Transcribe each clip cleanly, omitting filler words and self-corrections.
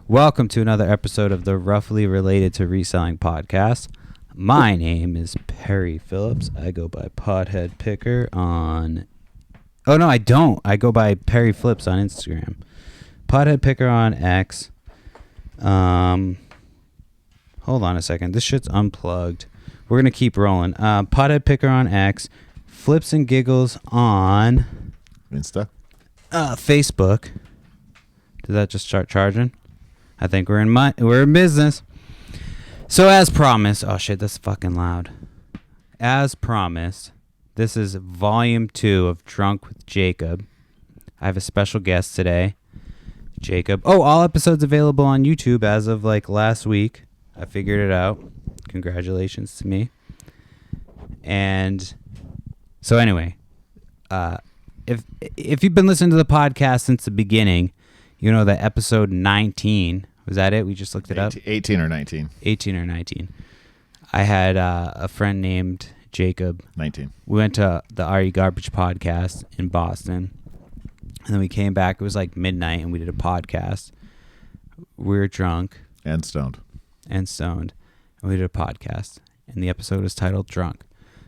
Welcome to another episode of the Roughly Related to Reselling podcast. My name is Perry Phillips. I go by Podhead Picker on... Oh, no, I don't. I go by Perry Flips on Instagram. Podhead Picker on X. Hold on a second. This shit's unplugged. We're going to keep rolling. Podhead Picker on X. Flips and Giggles on... Insta? Facebook. Did that just start charging? I think we're in business. So as promised, oh shit, that's fucking loud. As promised, this is volume 2 of Drunk with Jacob. I have a special guest today, Jacob. Oh, all episodes available on YouTube as of like last week. I figured it out. Congratulations to me. And so anyway, if you've been listening to the podcast since the beginning, you know that episode 19, was that it? We just looked it up? 18 or 19. 18 or 19. I had a friend named Jacob. 19. We went to the RE Garbage podcast in Boston. And then we came back. It was like midnight, and we did a podcast. We were drunk. And stoned. And we did a podcast. And the episode was titled Drunk.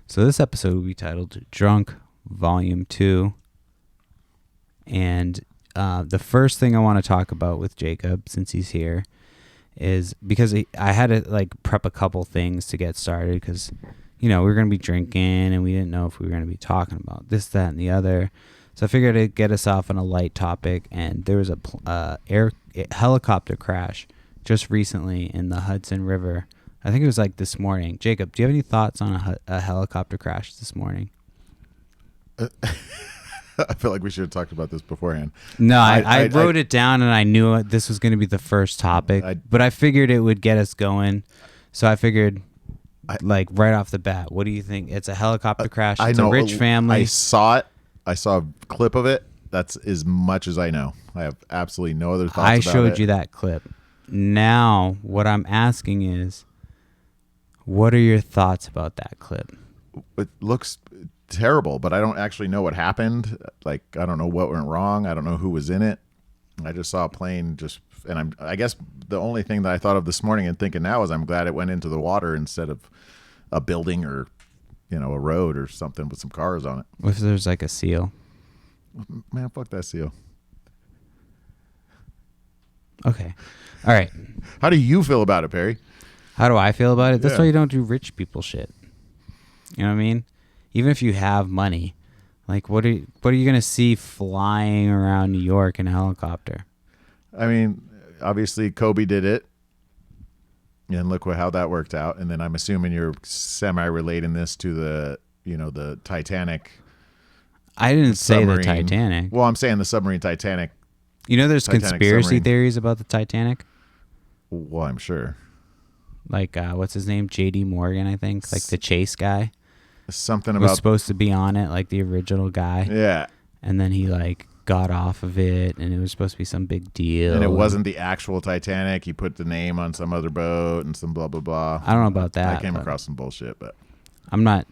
So this episode will be titled Drunk Volume 2. And the first thing I want to talk about with Jacob, since he's here, is because I had to like prep a couple things to get started because, you know, we were going to be drinking and we didn't know if we were going to be talking about this, that, and the other. So I figured I'd get us off on a light topic. And there was a helicopter crash just recently in the Hudson River. I think it was like this morning. Jacob, do you have any thoughts on a helicopter crash this morning? I feel like we should have talked about this beforehand. No, I wrote it down and I knew this was going to be the first topic, but I figured it would get us going. So I figured, like right off the bat, what do you think? It's a helicopter crash. It's a rich family. I saw it. I saw a clip of it. That's as much as I know. I have absolutely no other thoughts about it. I showed you that clip. Now, what I'm asking is, what are your thoughts about that clip? It looks terrible, but I don't actually know what happened. Like, I don't know what went wrong. I don't know who was in it. I just saw a plane and I guess the only thing that I thought of this morning and thinking now is I'm glad it went into the water instead of a building or, you know, a road or something with some cars on it. What if there's like a seal? Man, fuck that seal. Okay. All right. How do you feel about it, Perry? How do I feel about it? That's Yeah. why you don't do rich people shit. You know what I mean? Even if you have money, like what are you going to see flying around New York in a helicopter? I mean, obviously Kobe did it, and look how that worked out. And then I'm assuming you're semi-relating this to the Titanic. I didn't say the submarine. Titanic. Well, I'm saying the submarine Titanic. You know, there's Titanic conspiracy submarine. theories about the Titanic. Well, I'm sure. Like, what's his name? J.D. Morgan, I think. Like the Chase guy. Something Was about supposed to be on it, like the original guy. yeah. And then he like got off of it, and it was supposed to be some big deal. And it wasn't the actual Titanic. He put the name on some other boat and some blah blah blah. I don't know about that. I came across some bullshit, but I'm not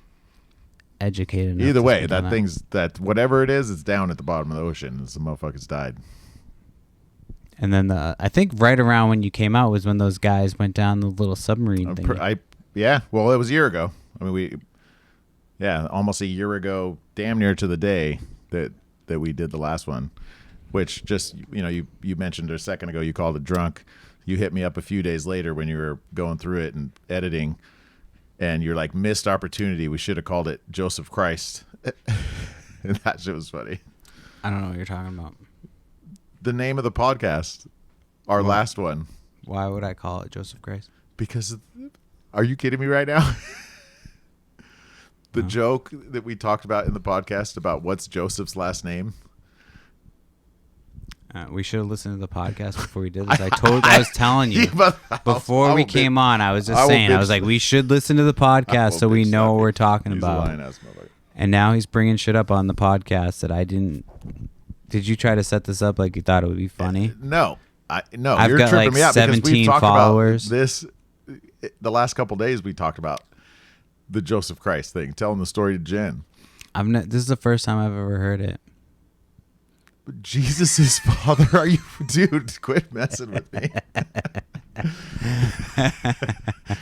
educated enough either to way, speak on that thing's that whatever it is, it's down at the bottom of the ocean, and some motherfuckers died. And then I think right around when you came out was when those guys went down the little submarine thing. Yeah. Well, it was a year ago. I mean, almost a year ago, damn near to the day that we did the last one, which just, you know, you mentioned a second ago, you called it drunk. You hit me up a few days later when you were going through it and editing, and you're like, missed opportunity. We should have called it Joseph Christ. And that shit was funny. I don't know what you're talking about. The name of the podcast, our last one. Why would I call it Joseph Christ? Because, are you kidding me right now? The joke that we talked about in the podcast about what's Joseph's last name. We should have listened to the podcast before we did this. I was telling you before we came on. I was just saying. I was like, we should listen to the podcast so we know what we're talking about. And now he's bringing shit up on the podcast that I didn't. Did you try to set this up like you thought it would be funny? No, I've you're got tripping like me out 17 followers. This the last couple days we talked about the Joseph Christ thing, telling the story to Jen. This is the first time I've ever heard it. Jesus' father? Are you, dude? Quit messing with me.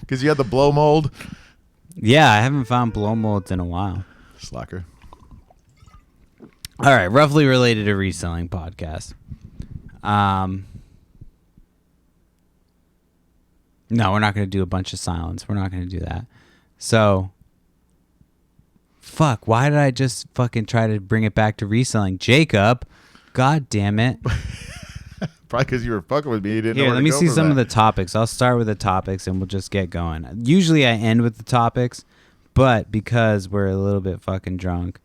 Because you had the blow mold. Yeah, I haven't found blow molds in a while. Slacker. All right, roughly related to reselling podcast. No, we're not going to do a bunch of silence. We're not going to do that. So, fuck, why did I just fucking try to bring it back to reselling? Jacob, god damn it. Probably because you were fucking with me. You didn't know Here, where let to me go see for some that. of the topics. I'll start with the topics and we'll just get going. Usually I end with the topics, but because we're a little bit fucking drunk,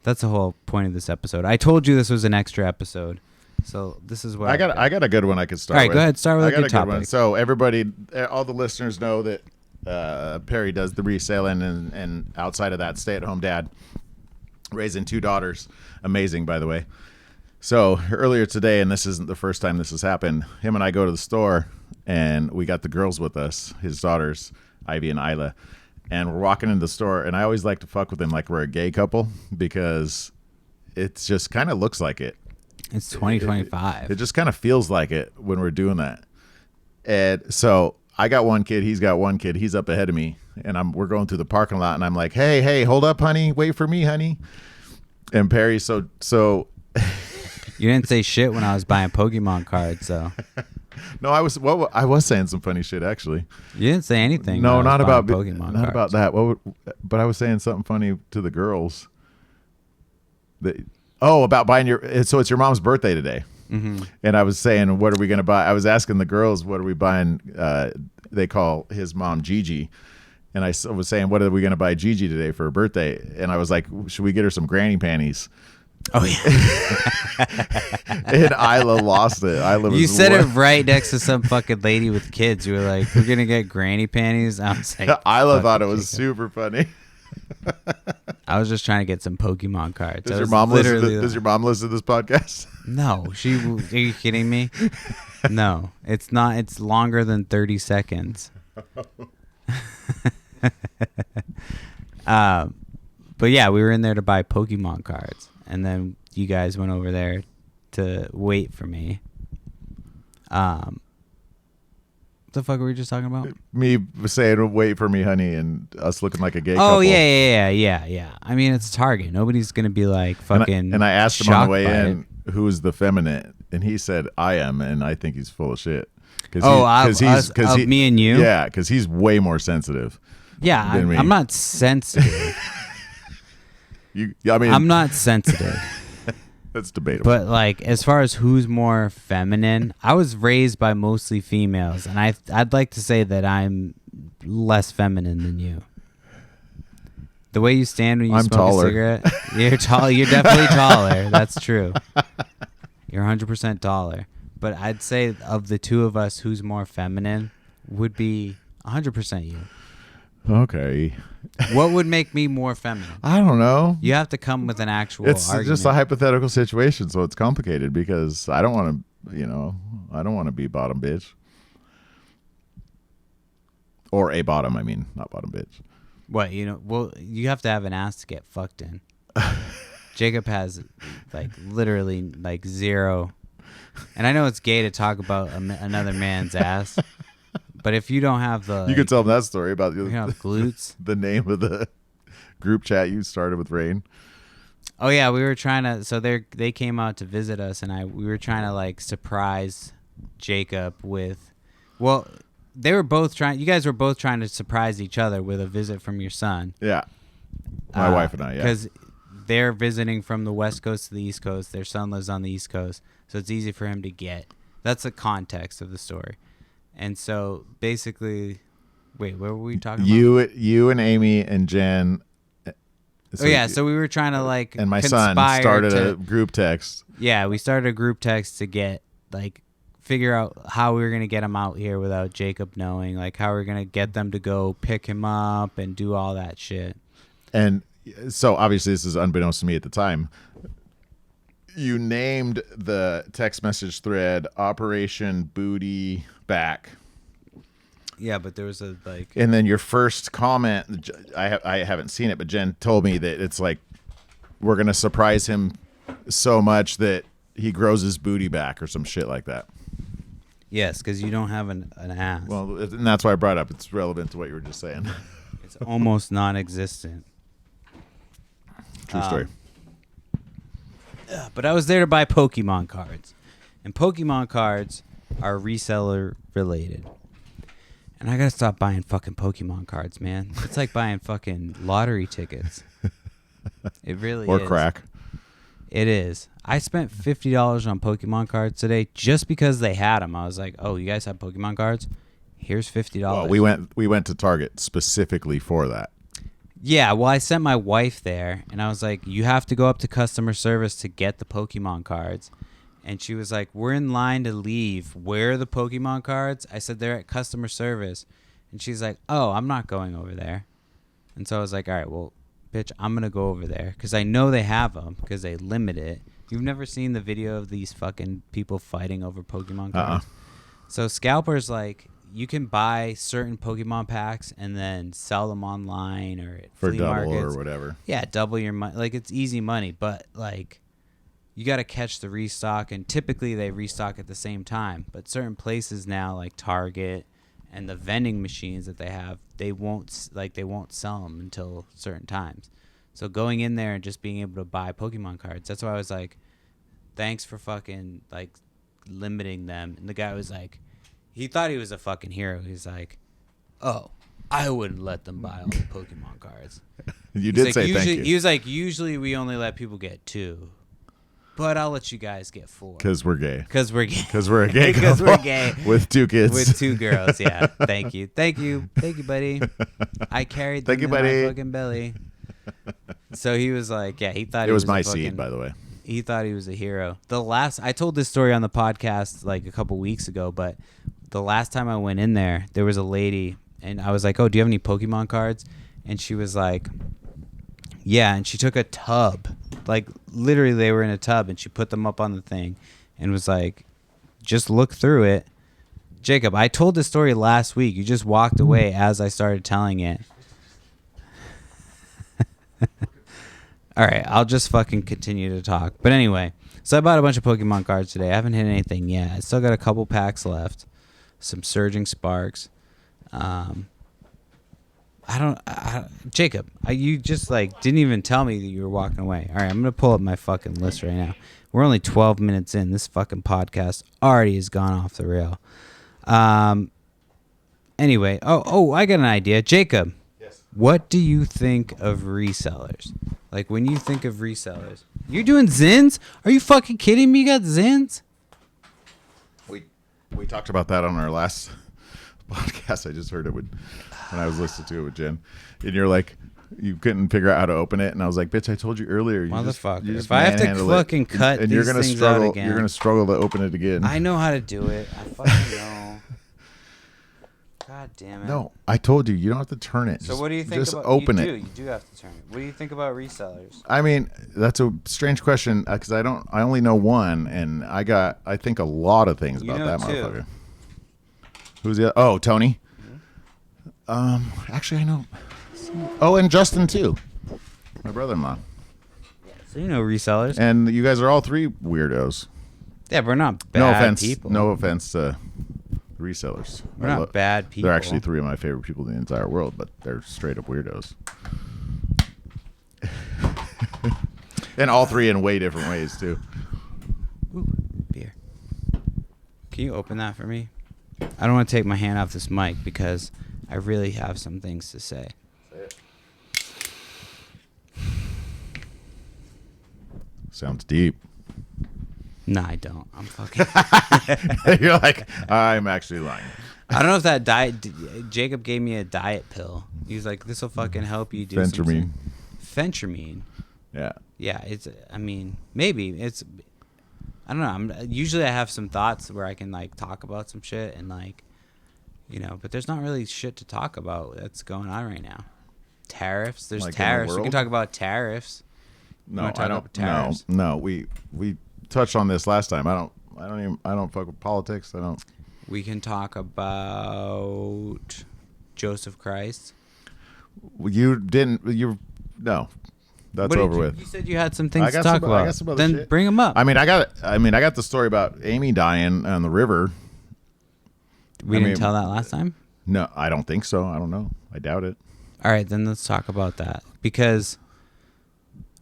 that's the whole point of this episode. I told you this was an extra episode. So this is what I got a good one I could start All right, with. go ahead. Start with I a got good a good one. topic. So everybody, all the listeners know that Perry does the reselling, and outside of that, stay-at-home dad, raising 2 daughters. Amazing, by the way. So earlier today, and this isn't the first time this has happened, him and I go to the store, and we got the girls with us, his daughters, Ivy and Isla, and we're walking into the store, and I always like to fuck with them like we're a gay couple because it just kind of looks like it. It's 2025. It just kind of feels like it when we're doing that. And so I got one kid, he's got one kid, he's up ahead of me, and we're going through the parking lot, and I'm like, hey, hold up, honey, wait for me, honey. And Perry, so You didn't say shit when I was buying Pokemon cards, though. no, I was saying some funny shit actually. You didn't say anything. No, when I not was buying about Pokemon not cards. about that. But I was saying something funny to the girls. About buying so it's your mom's birthday today. Mm-hmm. And I was saying, what are we going to buy? I was asking the girls, what are we buying? They call his mom Gigi. And I was saying, what are we going to buy Gigi today for her birthday? And I was like, should we get her some granny panties? Oh, yeah. And Isla lost it. You said it right next to some fucking lady with kids. You were like, we're going to get granny panties? I was like, Isla thought it fuck was Jacob. super funny. I was just trying to get some Pokemon cards. Does your mom listen to this podcast? No. Are you kidding me? No. It's not. It's longer than 30 seconds. But yeah, we were in there to buy Pokemon cards. And then you guys went over there to wait for me. What the fuck were we just talking about? Me saying, wait for me, honey, and us looking like a gay couple. Oh, yeah. I mean, it's Target. Nobody's going to be like fucking And I asked him on shocked the way by in, it. who's the feminine? And he said, I am, and I think he's full of shit. Me and you? Yeah, because he's way more sensitive. Yeah, than me. I'm not sensitive. I'm not sensitive. That's debatable. But like, as far as who's more feminine, I was raised by mostly females, and I'd like to say that I'm less feminine than you. The way you stand when you smoke taller. a cigarette, you're tall. You're definitely taller. That's true. You're 100% taller. But I'd say of the two of us, who's more feminine would be 100% you. Okay. What would make me more feminine? I don't know. You have to come with an actual It's argument. just a hypothetical situation, so it's complicated because I don't want to, I don't want to be bottom bitch. Or a bottom, I mean, not bottom bitch. What, well, you have to have an ass to get fucked in. Jacob has, like, literally, like, zero. And I know it's gay to talk about another man's ass, but if you don't have the... You could tell them that story about you have glutes. the name of the group chat you started with Rain. Oh, yeah, we were trying to... So they came out to visit us, and we were trying to, like, surprise Jacob with... Well, they were both trying... You guys were both trying to surprise each other with a visit from your son. Yeah. My wife and I, yeah. Because they're visiting from the West Coast to the East Coast. Their son lives on the East Coast, so it's easy for him to get. That's the context of the story. And so, basically... Wait, what were we talking about? You and Amy and Jen... So we were trying to, like, and my son started a group text. Yeah, we started a group text to get, like, figure out how we were going to get him out here without Jacob knowing, like, how we are going to get them to go pick him up and do all that shit. And so, obviously, this is unbeknownst to me at the time. You named the text message thread Operation Booty Back. Yeah, but there was a, like... And then your first comment, I haven't seen it, but Jen told me that it's like, we're going to surprise him so much that he grows his booty back or some shit like that. Yes, because you don't have an ass. Well, and that's why I brought it up. It's relevant to what you were just saying. It's almost non-existent. True story. But I was there to buy Pokemon cards. And Pokemon cards are reseller related. And I gotta stop buying fucking Pokemon cards, man. It's like buying fucking lottery tickets. It really Or is. crack. It is. I spent $50 on Pokemon cards today just because they had them. I was like, oh, you guys have Pokemon cards? Here's $50. Well, we went to Target specifically for that. Yeah, well, I sent my wife there, and I was like, you have to go up to customer service to get the Pokemon cards. And she was like, we're in line to leave. Where are the Pokemon cards? I said, they're at customer service. And she's like, oh, I'm not going over there. And so I was like, all right, well, bitch, I'm going to go over there because I know they have them because they limit it. You've never seen the video of these fucking people fighting over Pokemon cards? So Scalper's like, you can buy certain Pokemon packs and then sell them online or at For flea double markets. or whatever. Yeah, double your money. Like, it's easy money, but like, you got to catch the restock, and typically they restock at the same time. But certain places now, like Target and the vending machines that they have, they won't sell them until certain times. So going in there and just being able to buy Pokemon cards, that's why I was like, thanks for fucking like limiting them. And the guy was like, he thought he was a fucking hero. He's like, oh, I wouldn't let them buy all the Pokemon cards. You did say usually, thank you. He was like, usually we only let people get 2. But I'll let you guys get 4. Because we're gay. Because we're gay. Because we're a gay Because couple we're gay. with 2 kids. With 2 girls, yeah. Thank you. Thank you. Thank you, buddy. I carried them in my fucking belly. So he was like, yeah, he thought It was a my fucking, seed, by the way. He thought he was a hero. I told this story on the podcast like a couple weeks ago, but the last time I went in there was a lady, and I was like, oh, do you have any Pokemon cards? And she was like, yeah, and she took a tub. Like, literally, they were in a tub, and she put them up on the thing and was like, just look through it. Jacob, I told this story last week. You just walked away as I started telling it. All right, I'll just fucking continue to talk. But anyway, so I bought a bunch of Pokemon cards today. I haven't hit anything yet. I still got a couple packs left. Some Surging Sparks. Jacob, you just like didn't even tell me that you were walking away. All right, I'm going to pull up my fucking list right now. We're only 12 minutes in. This fucking podcast already has gone off the rail. Anyway, I got an idea. Jacob, Yes. What do you think of resellers? Like, when you think of resellers, you're doing Zins? Are you fucking kidding me? You got Zins? We talked about that on our last podcast. I just heard it when I was listening to it with Jen. And you're like, you couldn't figure out how to open it. And I was like, bitch, I told you earlier. Motherfucker. If I have to fucking cut and these you're gonna things struggle, out again. You're going to struggle to open it again. I know how to do it. I fucking know. God damn it. No, I told you. You don't have to turn it. So what do you think just about... open it. You do have to turn it. What do you think about resellers? I mean, that's a strange question because I only know one, and I think a lot of things about that 2. motherfucker. Who's the other? Oh, Tony. Mm-hmm. Actually, I know. Oh, and Justin too, my brother-in-law. So you know resellers. And you guys are all 3 weirdos. Yeah, but we're not bad No offense. people. No offense to resellers. We're not bad people. They're actually 3 of my favorite people in the entire world, but they're straight up weirdos. And all 3 in way different ways too. Ooh, beer. Can you open that for me? I don't want to take my hand off this mic because I really have some things to say. Say it. Sounds deep. No, I don't. I'm fucking... You're like, I'm actually lying. I don't know if that diet... Jacob gave me a diet pill. He was like, this will fucking help you do Phentermine. Phentermine. Yeah. Yeah, it's... I mean, maybe. It's... I don't know. Usually I have some thoughts where I can, like, talk about some shit and, like, you know, but there's not really shit to talk about that's going on right now. Tariffs. There's Like in the tariffs. We can world? talk about tariffs. No, wanna talk I don't. about tariffs? No. We touched on this last time. I don't fuck with politics. I don't. We can talk about Joseph Christ. You didn't. You That's What did over you, with. You said you had some things I to got talk some- about. I got some other then shit. bring them up. I got the story about Amy dying on the river. We didn't tell that last time? No, I don't think so. I don't know. I doubt it. All right, then let's talk about that. Because,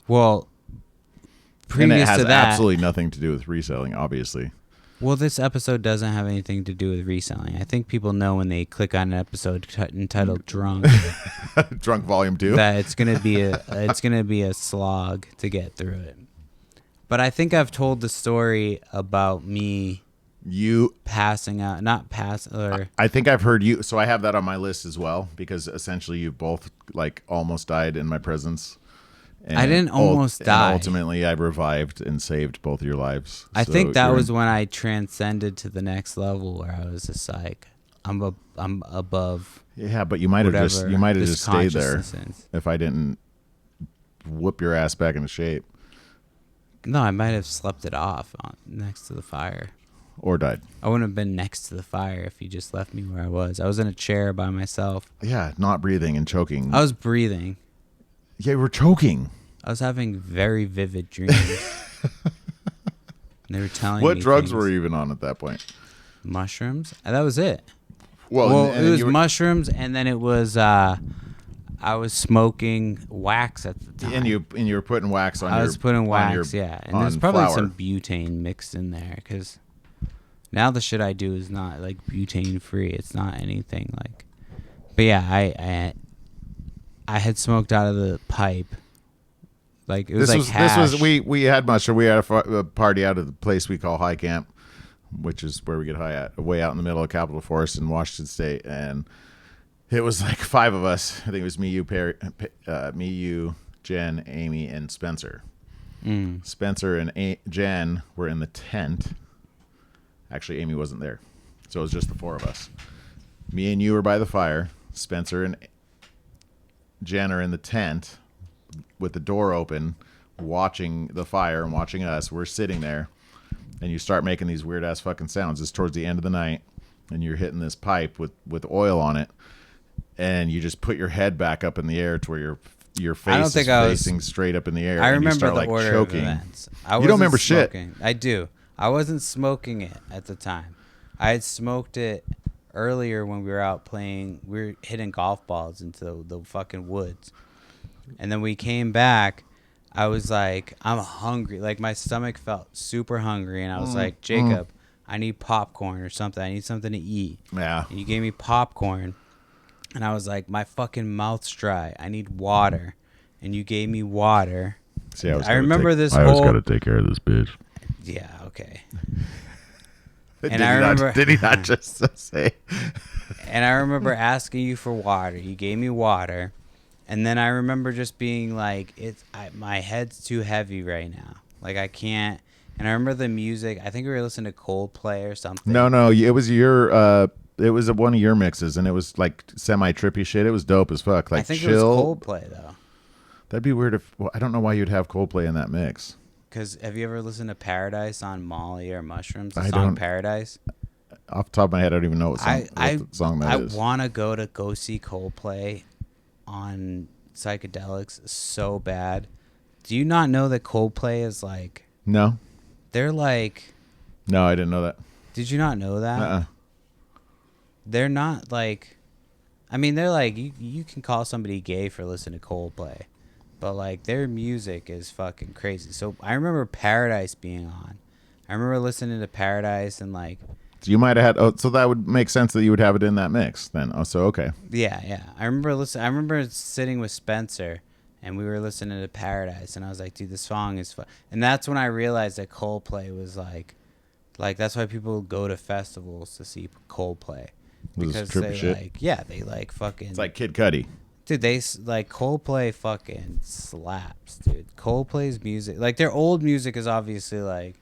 well, And previous it has to that, absolutely nothing to do with reselling, obviously. well, this episode doesn't have anything to do with reselling. I think people know when they click on an episode entitled "Drunk" Drunk Volume 2. that it's gonna be a slog to get through it. But I think I've told the story about me passing out, not pass or I think I've heard you. So I have that on my list as well, because essentially you both like almost died in my presence. And I didn't almost die. And ultimately, I revived and saved both of your lives. I So think that you're was when I transcended to the next level where I was just like, I'm above. Yeah, but you might have just this stayed there consciousness is. if I didn't whoop your ass back into shape No, I might have slept it off next to the fire. or died. I wouldn't have been next to the fire if you just left me where I was. I was in a chair by myself. Yeah, not breathing and choking. I was breathing. Yeah, you were choking. I was having very vivid dreams. They were telling me What drugs things. were you even on at that point? Mushrooms? And that was it. Well, It was mushrooms, and then it was I was smoking wax at the time. and you were putting wax on. I was putting wax, on your, yeah, and there's probably flour. some butane mixed in there because now the shit I do is not like butane free. It's not anything like. But yeah, I had smoked out of the pipe. Like it was hash. We had mushroom. We had a party out of the place we call High Camp, which is where we get high at, way out in the middle of Capitol Forest in Washington State, and it was like 5 of us. I think it was me, you, Jen, Amy, and Spencer. Spencer and Jen were in the tent. Actually, Amy wasn't there, so it was just the 4 of us. Me and you were by the fire. Spencer and Jen are in the tent with the door open, watching the fire and watching us. We're sitting there, and you start making these weird ass fucking sounds. It's towards the end of the night, and you're hitting this pipe with oil on it, and you just put your head back up in the air to where your face is facing straight up in the air. I and remember you start, the like, order choking. of events. You don't remember smoking. shit. I do. I wasn't smoking it at the time. I had smoked it earlier when we were out playing. We were hitting golf balls into the fucking woods. And then we came back. I was like, I'm hungry. Like, my stomach felt super hungry. And I was like, Jacob, I need popcorn or something. I need something to eat. Yeah. And you gave me popcorn. And I was like, my fucking mouth's dry. I need water. And you gave me water. See, I remember this I always whole... got to take care of this bitch. Yeah, okay. Did I remember... Did he not just say? And I remember asking you for water. You gave me water. And then I remember just being like, my head's too heavy right now. Like, I can't. And I remember the music. I think we were listening to Coldplay or something. No, it was one of your mixes, and it was like semi-trippy shit. It was dope as fuck. Like, I think chill. it was Coldplay, though. That'd be weird if... Well, I don't know why you'd have Coldplay in that mix. Because have you ever listened to Paradise on Molly or Mushrooms? The I song don't. Paradise? Off the top of my head, I don't even know what song that is. I want to go see Coldplay on psychedelics so bad. Do you not know that Coldplay is like... No. They're like... No, I didn't know that. Did you not know that? They're not like... I mean, they're like... You can call somebody gay for listening to Coldplay. But like, their music is fucking crazy. So I remember Paradise being on. I remember listening to Paradise and like... So you might have had... Oh, so that would make sense that you would have it in that mix then. Oh, so okay. Yeah. I remember sitting with Spencer and we were listening to Paradise and I was like, dude, this song is fun. And that's when I realized that Coldplay was like that's why people go to festivals to see Coldplay. Because they shit? like, yeah, they like fucking... It's like Kid Cudi. Dude, they like Coldplay fucking slaps, dude. Coldplay's music, like their old music is obviously like,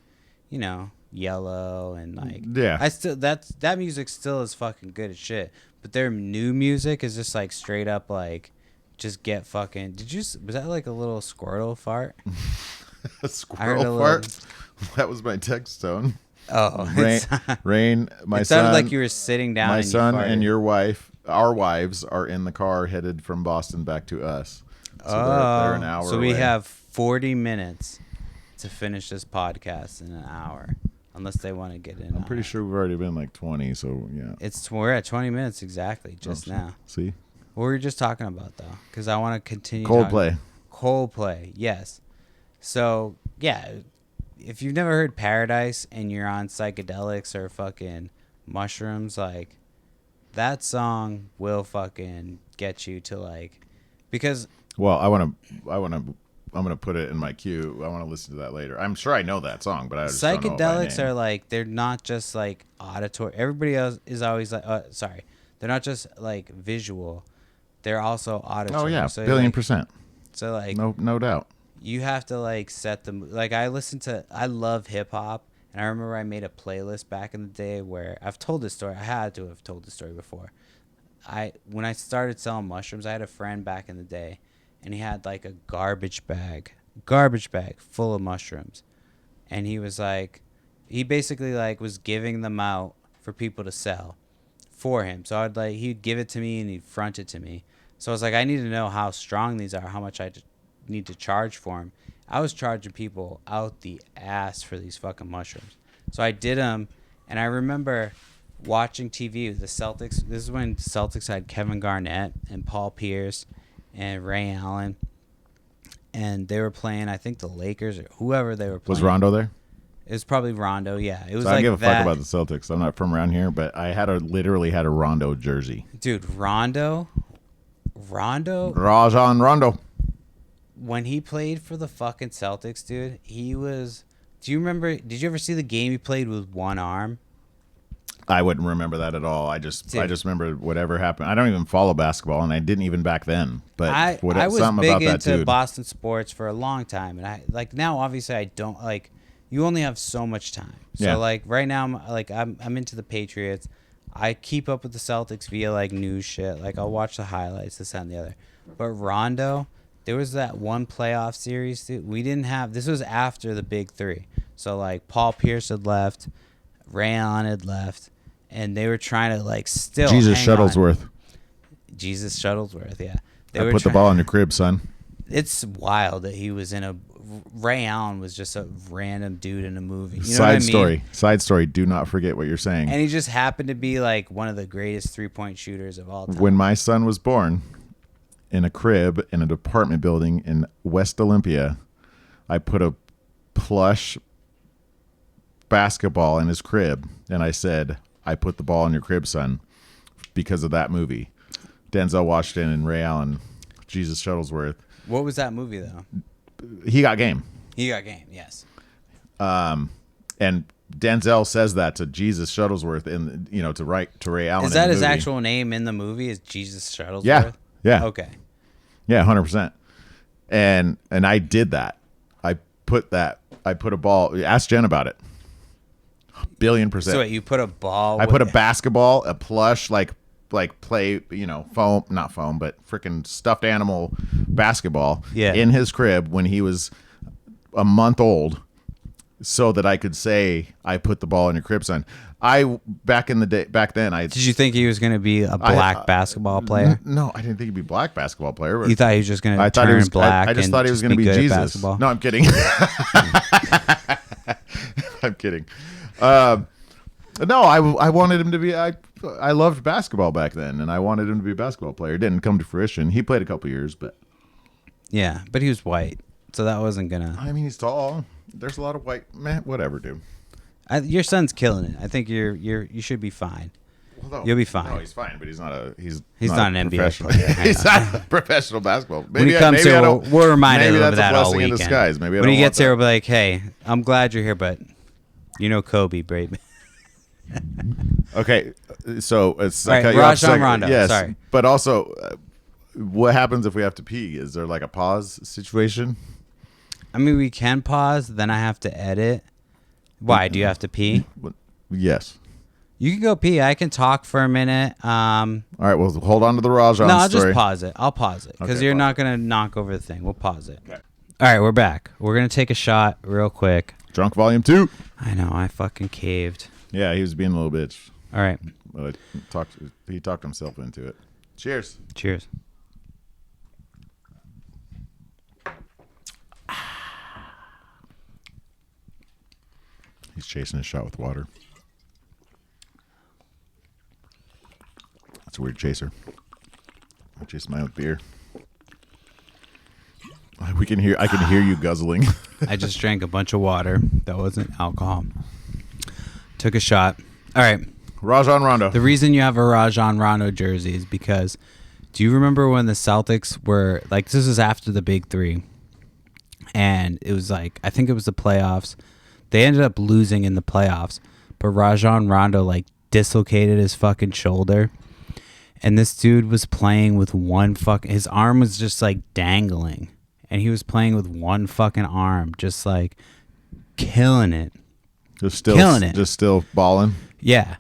you know, Yellow and like, yeah. That music still is fucking good as shit. But their new music is just like straight up like, just get fucking. Was that like a little Squirtle fart? A squirrel fart? That was my text tone. Oh, Rain. My it son. sounded like you were sitting down. My and son you farted. and your wife, our wives, are in the car headed from Boston back to us. So they're an hour So we away. have 40 minutes to finish this podcast in an hour, unless they want to get in. I'm pretty sure we've already been like 20, so yeah. We're at 20 minutes exactly just now. See? What were we just talking about though? Because I want to continue. Coldplay. Coldplay, yes. So yeah, if you've never heard Paradise and you're on psychedelics or fucking mushrooms, like that song will fucking get you to like, because Well, I'm gonna put it in my queue. I want to listen to that later. I'm sure I know that song, but I just don't know it by psychedelics name. are like, they're not just like auditory. Everybody else is always like, they're not just like visual. They're also auditory. Oh yeah, so billion%. So like, No doubt. you have to like set the, like I love hip hop, and I remember I made a playlist back in the day where I've told this story. I had to have told this story before. When I started selling mushrooms, I had a friend back in the day, and he had like a garbage bag full of mushrooms, and he was like, he basically like was giving them out for people to sell for him. So he'd give it to me and he'd front it to me. So I was like, I need to know how strong these are, how much I need to charge for them. I was charging people out the ass for these fucking mushrooms. So I did them, and I remember watching TV. The Celtics, this is when Celtics had Kevin Garnett and Paul Pierce and Ray Allen, and they were playing, I think, the Lakers or whoever they were playing. Was Rondo there? It was probably Rondo, yeah. It was So I like don't give a that. fuck about the Celtics. I'm not from around here, but I literally had a Rondo jersey. Dude, Rondo, Rajon Rondo. when he played for the fucking Celtics, dude, he was... Do you remember... Did you ever see the game he played with one arm? I wouldn't remember that at all. I just Dude. remember whatever happened. I don't even follow basketball, and I didn't even back then. But I was something big about that into dude. Boston sports for a long time, and I like now. Obviously, I don't like. You only have so much time. So Yeah. like right now, I'm into the Patriots. I keep up with the Celtics via like news shit. Like I'll watch the highlights, this that, and the other. But Rondo, there was that one playoff series. Dude, we didn't have. This was after the big three. So like Paul Pierce had left, Ray Allen had left, and they were trying to like still. Jesus hang on. Shuttlesworth. Jesus Shuttlesworth, yeah. They I were put the ball in your crib, son. It's wild that he was in a. Ray Allen was just a random dude in a movie. You know what I mean? Side story. Do not forget what you're saying. And he just happened to be like one of the greatest 3-point shooters of all time. When my son was born, in a crib in an apartment building in West Olympia, I put a plush basketball in his crib, and I said, I put the ball in your crib, son, because of that movie. Denzel Washington and Ray Allen, Jesus Shuttlesworth. What was that movie though? He got game. He got game. Yes. And Denzel says that to Jesus Shuttlesworth to Ray Allen. Is in that the his movie. actual name in the movie? Is Jesus Shuttlesworth? Yeah. Okay. Yeah, 100%. And I did that. I put a ball. Ask Jen about it. Billion%. So wait, you put a ball. I put a basketball, a plush, like play, foam, not foam, but freaking stuffed animal basketball in his crib when he was a month old, so that I could say I put the ball in your crib, son. Back then, Did you think he was going to be a black basketball player? No, I didn't think he'd be a black basketball player. But You thought he was just going to I thought turn he was black. I just thought he was going to be good at Jesus. basketball? No, I'm kidding. I'm kidding. No, I wanted him to be. I loved basketball back then, and I wanted him to be a basketball player. It didn't come to fruition. He played a couple years, but Yeah, but he was white, so that wasn't gonna. I mean, he's tall. There's a lot of white man. Whatever, dude. Your son's killing it. I think you should be fine. Well, no, You'll be fine. No, he's fine, but he's not a. He's not a an NBA professional. player. He's not a professional basketball. When he comes here, we'll remind him of that all in weekend. disguise. Maybe when he gets here, we'll be like, "Hey, I'm glad you're here, but you know Kobe, Brayman." Okay, so it's Right, I cut you off Rajon second. Rondo, Yes, sorry. but also, what happens if we have to pee? Is there like a pause situation? I mean, we can pause. Then I have to edit. Why? Do you have to pee? Yes. You can go pee. I can talk for a minute. All right. Well, hold on to the Rajon No, I'll story. just pause it. I'll pause it because Okay, you're pause not gonna knock over the thing. We'll pause it. Okay. All right, we're back. We're gonna take a shot real quick. Drunk Volume 2. I know. I fucking caved. Yeah, he was being a little bitch. All right. But he talked himself into it. Cheers. Cheers. He's chasing his shot with water. That's a weird chaser. I chase mine with beer. I can hear you guzzling. I just drank a bunch of water that wasn't alcohol. Took a shot. All right. Rajon Rondo. The reason you have a Rajon Rondo jersey is because, do you remember when the Celtics were, like, this was after the Big Three, and it was like, I think it was the playoffs. They ended up losing in the playoffs, but Rajon Rondo, like, dislocated his fucking shoulder, and this dude was playing with his arm was just, like, dangling, and he was playing with one fucking arm, just, like, killing it. Just still balling. Yeah.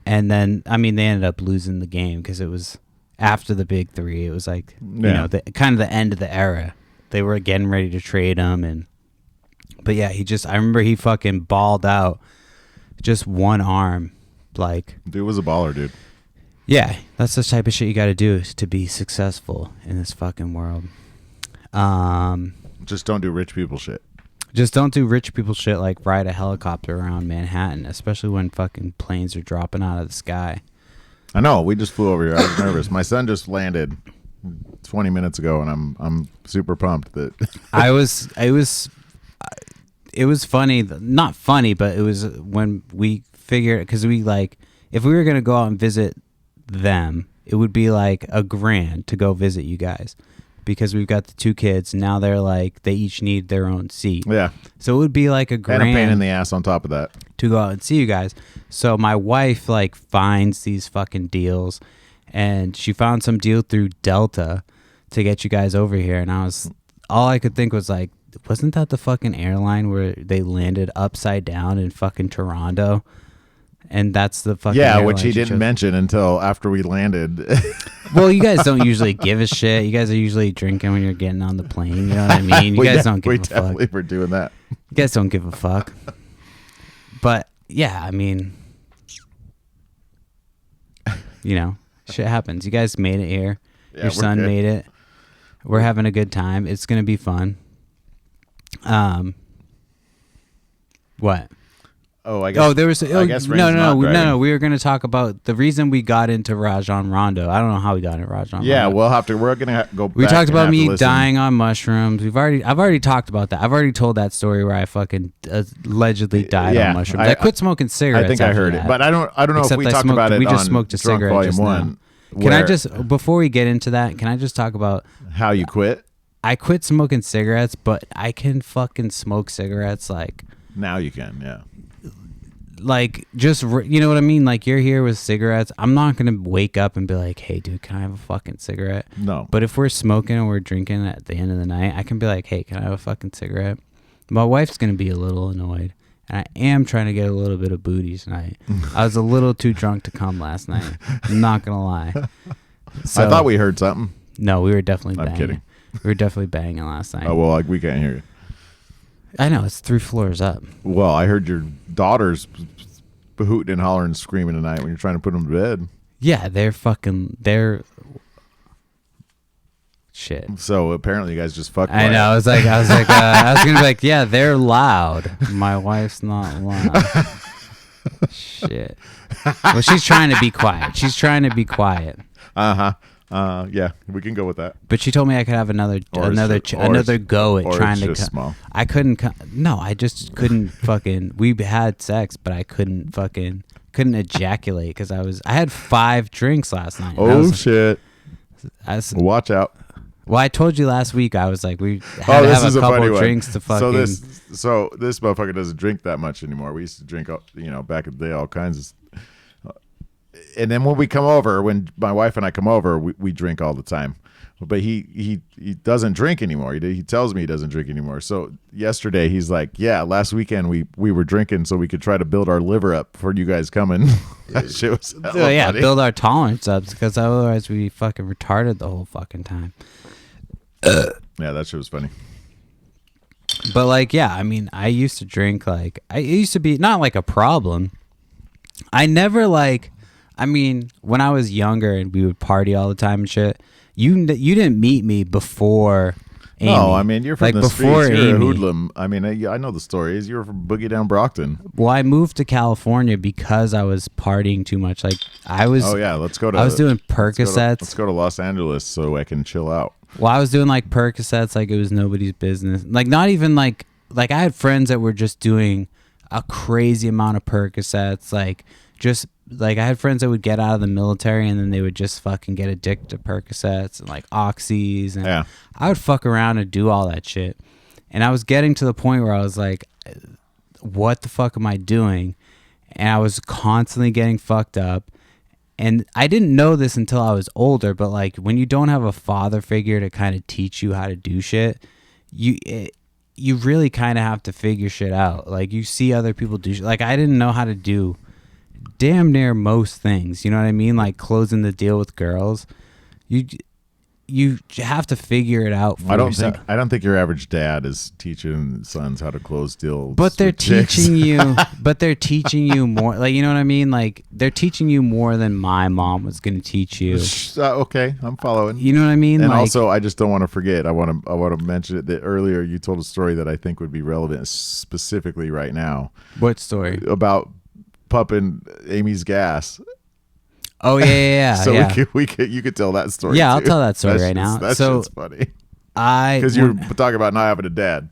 And then, I mean, they ended up losing the game because it was after the Big Three. It was like, you know, kind of the end of the era. They were getting ready to trade him. But yeah, I remember he fucking balled out just one arm. Like, dude was a baller, dude. Yeah, that's the type of shit you got to do to be successful in this fucking world. Just don't do rich people shit. Just don't do rich people shit like ride a helicopter around Manhattan, especially when fucking planes are dropping out of the sky. I know. We just flew over here. I was nervous. My son just landed 20 minutes ago, and I'm super pumped that it was funny, not funny, but it was when we figured, because we, like, if we were gonna go out and visit them, it would be like $1,000 to go visit you guys. Because we've got the two kids, now they're like, they each need their own seat. Yeah. So it would be like $1,000. And a pain in the ass on top of that. To go out and see you guys. So my wife, like, finds these fucking deals, and she found some deal through Delta to get you guys over here. And all I could think was, like, wasn't that the fucking airline where they landed upside down in fucking Toronto? And that's the fucking which he didn't mention until after we landed. Well, you guys don't usually give a shit. You guys are usually drinking when you're getting on the plane. You know what I mean? You guys don't give a fuck. We definitely were doing that. You guys don't give a fuck. But yeah, I mean, you know, shit happens. You guys made it here. Yeah, your son made it. We're having a good time. It's gonna be fun. What? Oh, I guess. Oh, there was. I guess no. We were going to talk about the reason we got into Rajon Rondo. I don't know how we got into Rajon Rondo. Yeah, we're gonna go. We talked about me dying on mushrooms. I've already talked about that. I've already told that story where I fucking allegedly died on mushrooms. I quit smoking cigarettes. I think I heard it, but I don't know Except if we talked about it. We just on smoked a Drunk cigarette Volume just 1. now. Can I just, before we get into that, can I just talk about how you quit? I quit smoking cigarettes, but I can fucking smoke cigarettes like now. You can, yeah. Like, just, you know what I mean? Like, you're here with cigarettes. I'm not going to wake up and be like, hey, dude, can I have a fucking cigarette? No. But if we're smoking and we're drinking at the end of the night, I can be like, hey, can I have a fucking cigarette? My wife's going to be a little annoyed. And I am trying to get a little bit of booty tonight. I was a little too drunk to come last night. I'm not going to lie. So, I thought we heard something. No, we were definitely banging. I'm kidding. We were definitely banging last night. Oh, well, like, we can't hear you. I know, it's 3 floors up. Well, I heard your daughters hooting and hollering and screaming tonight when you're trying to put them to bed. Yeah, they're shit. So apparently you guys just fucked. I know. I was gonna be like, yeah, they're loud. My wife's not loud. Shit. Well, she's trying to be quiet. Yeah, we can go with that. But she told me I could have another go at trying to. Small. I couldn't. No, I just couldn't fucking. We had sex, but I couldn't ejaculate because I had 5 drinks last night. Oh shit! Watch out. Well, I told you last week I was like, we had to have a couple drinks to fucking. So this motherfucker doesn't drink that much anymore. We used to drink, back in the day, all kinds of. And then when we come over, when my wife and I come over, we drink all the time. But he doesn't drink anymore. He tells me he doesn't drink anymore. So yesterday he's like, yeah, last weekend we were drinking so we could try to build our liver up for you guys coming. That shit was funny. Build our tolerance up because otherwise we fucking retarded the whole fucking time. Yeah, that shit was funny. But like, yeah, I mean, I used to drink like, it used to be not like a problem. I never like, I mean, when I was younger and we would party all the time and shit, you didn't meet me before Amy. No, I mean, you're from like the before streets. You're a Amy. hoodlum. I mean, I know the stories. You were from Boogie Down Brockton. Well, I moved to California because I was partying too much. Like I was. Oh, yeah. Let's go to... I was doing Let's Percocets. go to Los Angeles so I can chill out. Well, I was doing like Percocets like it was nobody's business. Like not even like I had friends that were just doing a crazy amount of Percocets. Like just like I had friends that would get out of the military and then they would just fucking get addicted to Percocets and like oxys, and Yeah. I would fuck around and do all that shit. And I was getting to the point where I was like, what the fuck am I doing? And I was constantly getting fucked up. And I didn't know this until I was older, but like when you don't have a father figure to kind of teach you how to do shit, you really kind of have to figure shit out. Like you see other people do shit. Like I didn't know how to do damn near most things. You know what I mean? Like closing the deal with girls. You have to figure it out for yourself. I don't think your average dad is teaching sons how to close deals. But they're with chicks. teaching you. But they're teaching you more. Like you know what I mean? Like they're teaching you more than my mom was going to teach you. Okay, I'm following. You know what I mean? And like, also, I just don't want to forget. I want to mention it that earlier you told a story that I think would be relevant specifically right now what story? about pumping Amy's gas. Oh yeah. So yeah. you could tell that story. Yeah, I'll too. tell that story right now. That So shit's funny I because you're talking about not having a dad.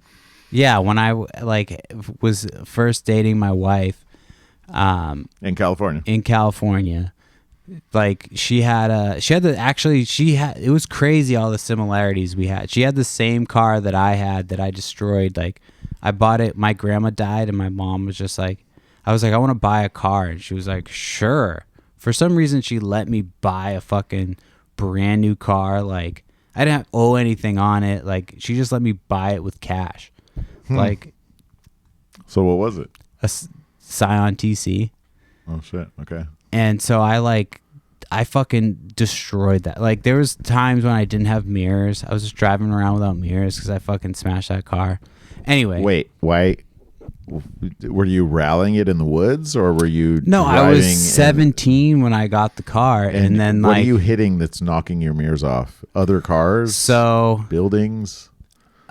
yeah, when I like was first dating my wife, In California. like it was crazy all the similarities we had. She had the same car that I had that I destroyed. Like I bought it, my grandma died and my mom was just like, I was like, I want to buy a car, and she was like, sure. For some reason she let me buy a fucking brand new car. Like I didn't owe anything on it. Like she just let me buy it with cash. Like So what was it? a Scion TC. Oh shit. Okay. And so I fucking destroyed that. Like there was times when I didn't have mirrors. I was just driving around without mirrors because I fucking smashed that car. Anyway. Wait, why? Were you rallying it in the woods, or were you? No, I was 17 when I got the car, and then what like are you hitting that's knocking your mirrors off? Other cars? So buildings?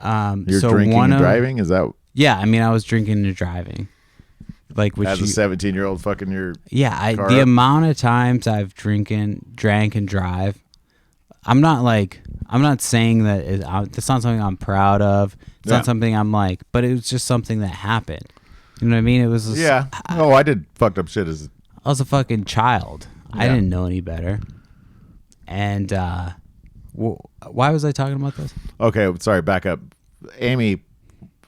You're so drinking one and of, driving? Is that? Yeah, I mean I was drinking and driving. Like which As a 17-year-old fucking your car the up? amount of times I've drank and drive, I'm not saying that it's not something I'm proud of. It's not something I'm like, but it was just something that happened. You know what I mean? It was just, yeah. Oh, I did fucked up shit as I was a fucking child. I Yeah. didn't know any better. And why was I talking about this? Okay, sorry, back up. Amy,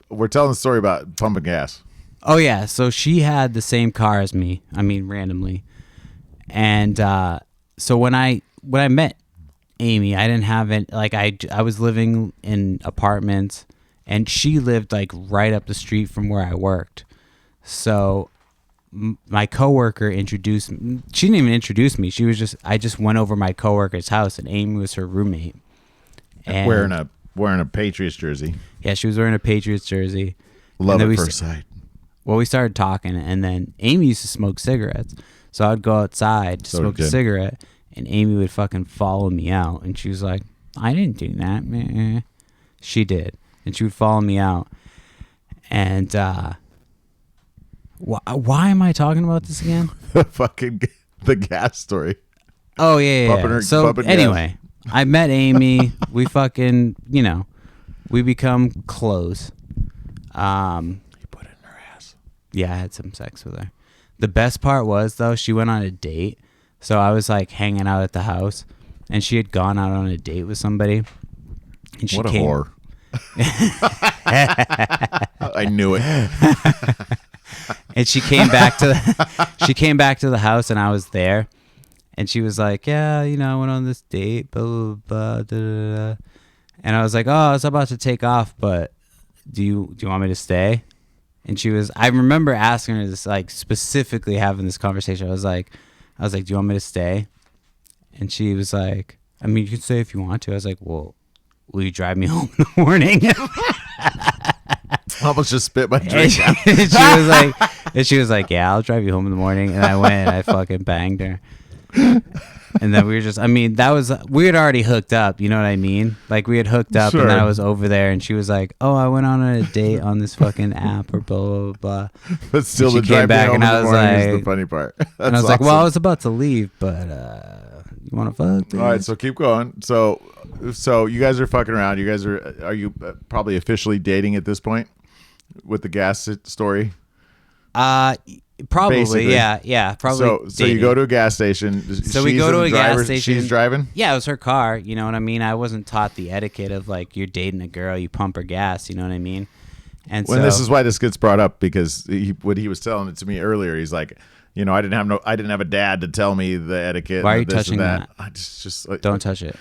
we're telling the story about pumping gas. Oh yeah, so she had the same car as me. I mean, randomly. And so when I met Amy, I didn't have it. Like I was living in apartments, and she lived like right up the street from where I worked. So my coworker introduced me. She didn't even introduce me. I just went over my coworker's house, and Amy was her roommate. And Wearing a Patriots jersey. yeah, she was wearing a Patriots jersey. Love And then at first sight. Well, we started talking, and then Amy used to smoke cigarettes. So I'd go outside to smoke a did. cigarette, and Amy would fucking follow me out. And she was like, I didn't do that. Meh. She did. And she would follow me out. And why am I talking about this again? The gas story. Oh, yeah. Pumping her- So pumping gas. anyway, I met Amy. We fucking, we become close. You put it in her ass. Yeah, I had some sex with her. The best part was, though, she went on a date. So I was like hanging out at the house, and she had gone out on a date with somebody. And she What a came, whore. I knew it. And she came back to the house, and I was there. And she was like, yeah, I went on this date, blah, blah, blah, da, da, da. And I was like, oh, I was about to take off, but do you want me to stay? And I remember asking her this, like specifically having this conversation. I was like, do you want me to stay? And she was like, I mean, you can stay if you want to. I was like, well, will you drive me home in the morning? Almost just spit my drink out. and she was like, yeah, I'll drive you home in the morning. And I went and I fucking banged her. And then we were just, I mean, we had already hooked up, you know what I mean? Like we had hooked up Sure. and then I was over there and she was like, oh, I went on a date on this fucking app or blah, blah, blah. But still, she the came drive back back and and I was is the like- funny part. And I was like, well, I was about to leave, but you want to fuck? All right, so keep going. So you guys are fucking around. You guys are you probably officially dating at this point with the gas story? Probably, Basically. yeah, probably. So you go to a gas station. So we go to a gas station. She's driving. Yeah, it was her car. You know what I mean? I wasn't taught the etiquette of like you're dating a girl, you pump her gas. You know what I mean? And Well, this is why this gets brought up because what he was telling it to me earlier. He's like, you know, I didn't have a dad to tell me the etiquette. Why are you and this touching and that? I just don't touch it.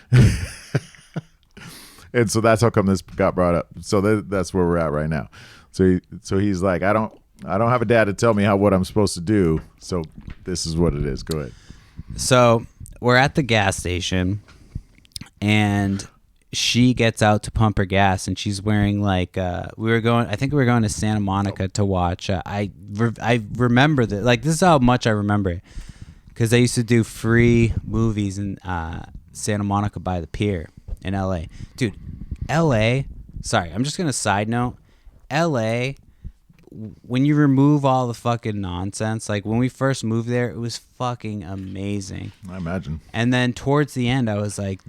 And so that's how come this got brought up. So that's where we're at right now. So he's like, I don't have a dad to tell me what I'm supposed to do. So this is what it is. Go ahead. So we're at the gas station, and she gets out to pump her gas, and she's wearing like I think we were going to Santa Monica to watch. I remember that. Like, this is how much I remember it, because I used to do free movies in Santa Monica by the pier in LA. Dude, LA. Sorry, I'm just gonna side note. LA. When you remove all the fucking nonsense, like when we first moved there, it was fucking amazing. I imagine. And then towards the end, I was like,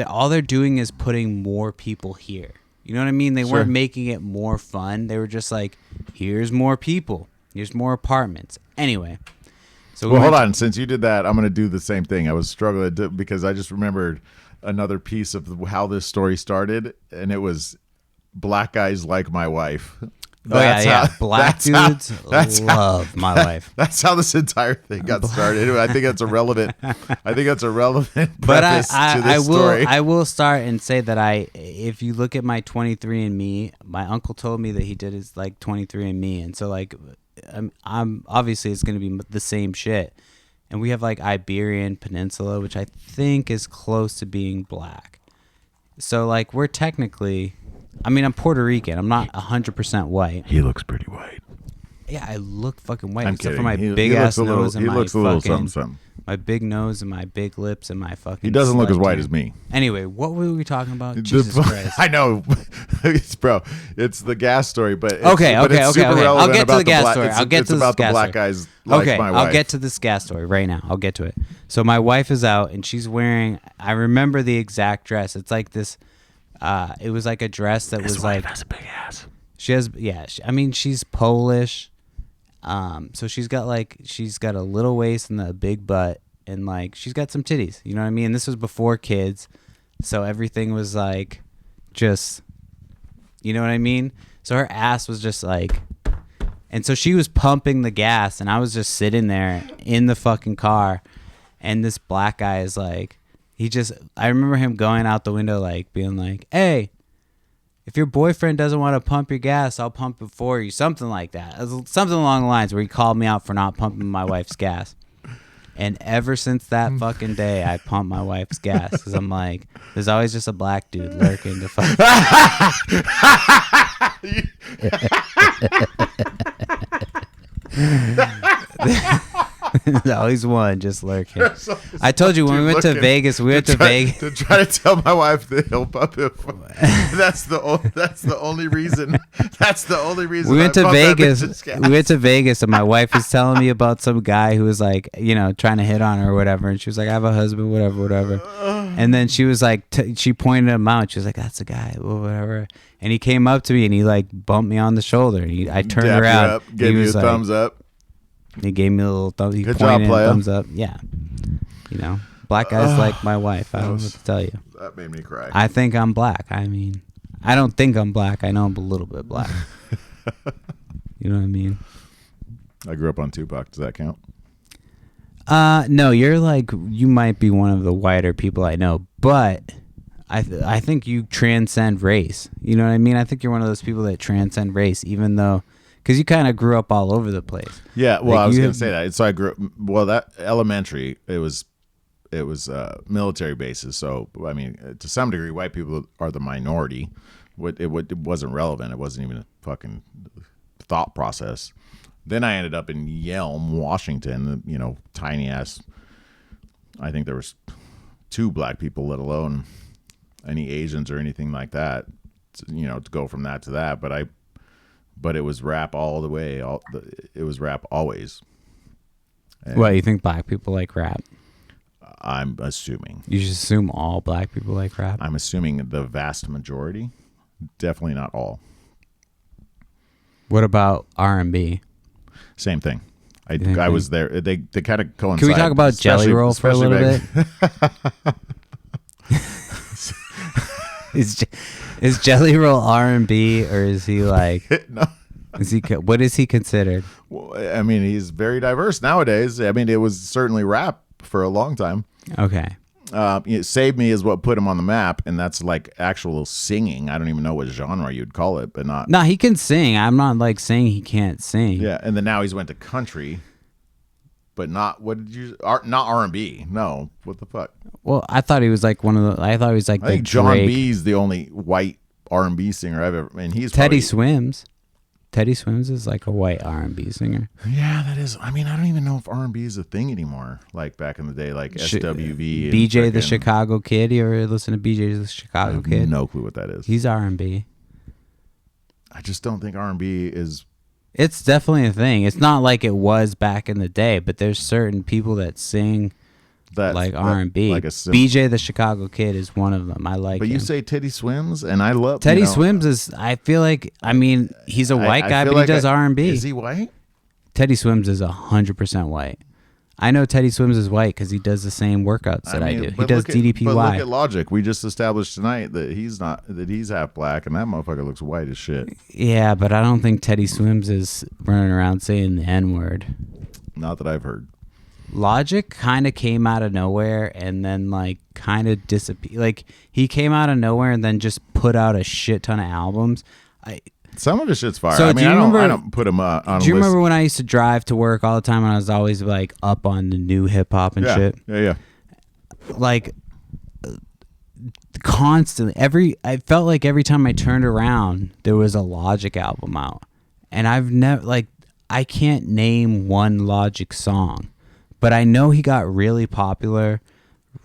all they're doing is putting more people here. You know what I mean? They weren't making it more fun. They were just like, here's more people. Here's more apartments. Anyway. So hold on. Since you did that, I'm going to do the same thing. I was struggling because I just remembered another piece of how this story started, and it was black guys like my wife. Black dudes love my wife. That's how this entire thing got started. I think that's a relevant. But I will start and say that if you look at my 23andMe, my uncle told me that he did his like 23andMe, and so like I'm obviously it's gonna be the same shit. And we have like Iberian Peninsula, which I think is close to being black. So like we're technically, I mean, I'm Puerto Rican. I'm not 100% white. He looks pretty white. Yeah, I look fucking white, I'm except kidding. for my He big ass looks a little- nose and he my looks a little fucking, something. my big nose and my big lips and my fucking. He doesn't look as white teeth. as me. Anyway, what were we talking about? Jesus Christ! I know, it's the gas story, but it's, Okay. But it's super I'll relevant get to about the gas black, story. it's- I'll get it's to this about the gas black story. guys like Okay, my wife. I'll get to this gas story right now. I'll get to it. So my wife is out and she's wearing. I remember the exact dress. It's like this. It was like a dress that was like. has a big ass. She has, yeah. I mean, she's Polish. So she's got a little waist and a big butt, and like she's got some titties. You know what I mean? This was before kids, so everything was like, just, you know what I mean? So her ass was just like, and so she was pumping the gas, and I was just sitting there in the fucking car, and this black guy is like, I remember him going out the window, like being like, hey, if your boyfriend doesn't want to pump your gas, I'll pump it for you. Something like that. Something along the lines where he called me out for not pumping my wife's gas. And ever since that fucking day, I pump my wife's gas because I'm like, there's always just a black dude lurking to fuck. There's always one just lurking. I told you when we went to Vegas, to try to tell my wife that he'll pump it. That's the only reason. That's the only reason. We went to Vegas. We went to Vegas, and my wife was telling me about some guy who was like, trying to hit on her or whatever. And she was like, I have a husband, whatever. And then she was like, she pointed him out. She was like, that's the guy, whatever. And he came up to me and he like bumped me on the shoulder. And I turned around. Gave you a thumbs up. He gave me a little thumbs. He Good pointed job, playa. thumbs up. Yeah. Black guys like my wife. I don't know what to tell you. That made me cry. I think I'm black. I mean, I don't think I'm black. I know I'm a little bit black. You know what I mean? I grew up on Tupac. Does that count? No, you might be one of the whiter people I know, but I think you transcend race. You know what I mean? I think you're one of those people that transcend race, even though, because you kind of grew up all over the place. Yeah, well, I was going to say that. So I grew up, that elementary, it was military bases. So, I mean, to some degree, white people are the minority. It wasn't relevant. It wasn't even a fucking thought process. Then I ended up in Yelm, Washington, tiny ass I think there was 2 black people, let alone any Asians or anything like that. To go from that to that, but it was rap all the way. It was rap always. And What, you think black people like rap? I'm assuming. You just assume all black people like rap? I'm assuming the vast majority. Definitely not all. What about R&B? Same thing. I was there. They kind of coincide. Can we talk about Jelly Roll for a little bit? Is Jelly Roll R&B, or is he like? No. What is he considered? Well, I mean, he's very diverse nowadays. I mean, it was certainly rap for a long time. Okay. Save Me is what put him on the map, and that's like actual singing. I don't even know what genre you'd call it, but not. No, he can sing. I'm not like saying he can't sing. Yeah, and then now he's went to country, but not not R&B. No, what the fuck? Well, I thought he was like I thought he was like I think John B's the only white R&B singer I've ever. I mean, he's Teddy Swims. Teddy Swims is like a white R&B singer. Yeah, that is. I mean, I don't even know if R&B is a thing anymore. Like back in the day, like SWV. BJ the Chicago Kid. You ever listen to BJ the Chicago Kid? No clue what that is. He's R&B. I just don't think R&B is. It's definitely a thing. It's not like it was back in the day, but there's certain people that sing like R&B. Like BJ the Chicago Kid is one of them. I like But him. you say Teddy Swims, and I love Teddy Swims is. I feel like. I mean, he's a white guy, but he does R&B. Is he white? Teddy Swims is 100% white. I know Teddy Swims is white because he does the same workouts that I do. He does DDPY. But look at Logic. We just established tonight that he's not. That he's half black, and that motherfucker looks white as shit. Yeah, but I don't think Teddy Swims is running around saying the N-word. Not that I've heard. Logic kind of came out of nowhere and then like kind of disappeared. Like he came out of nowhere and then just put out a shit ton of albums. Some of his shit's fire. So I mean, I don't put him on a list. Do you remember when I used to drive to work all the time and I was always like up on the new hip hop and shit? Yeah. Like constantly, I felt like every time I turned around there was a Logic album out, and I've never I can't name one Logic song. But I know he got really popular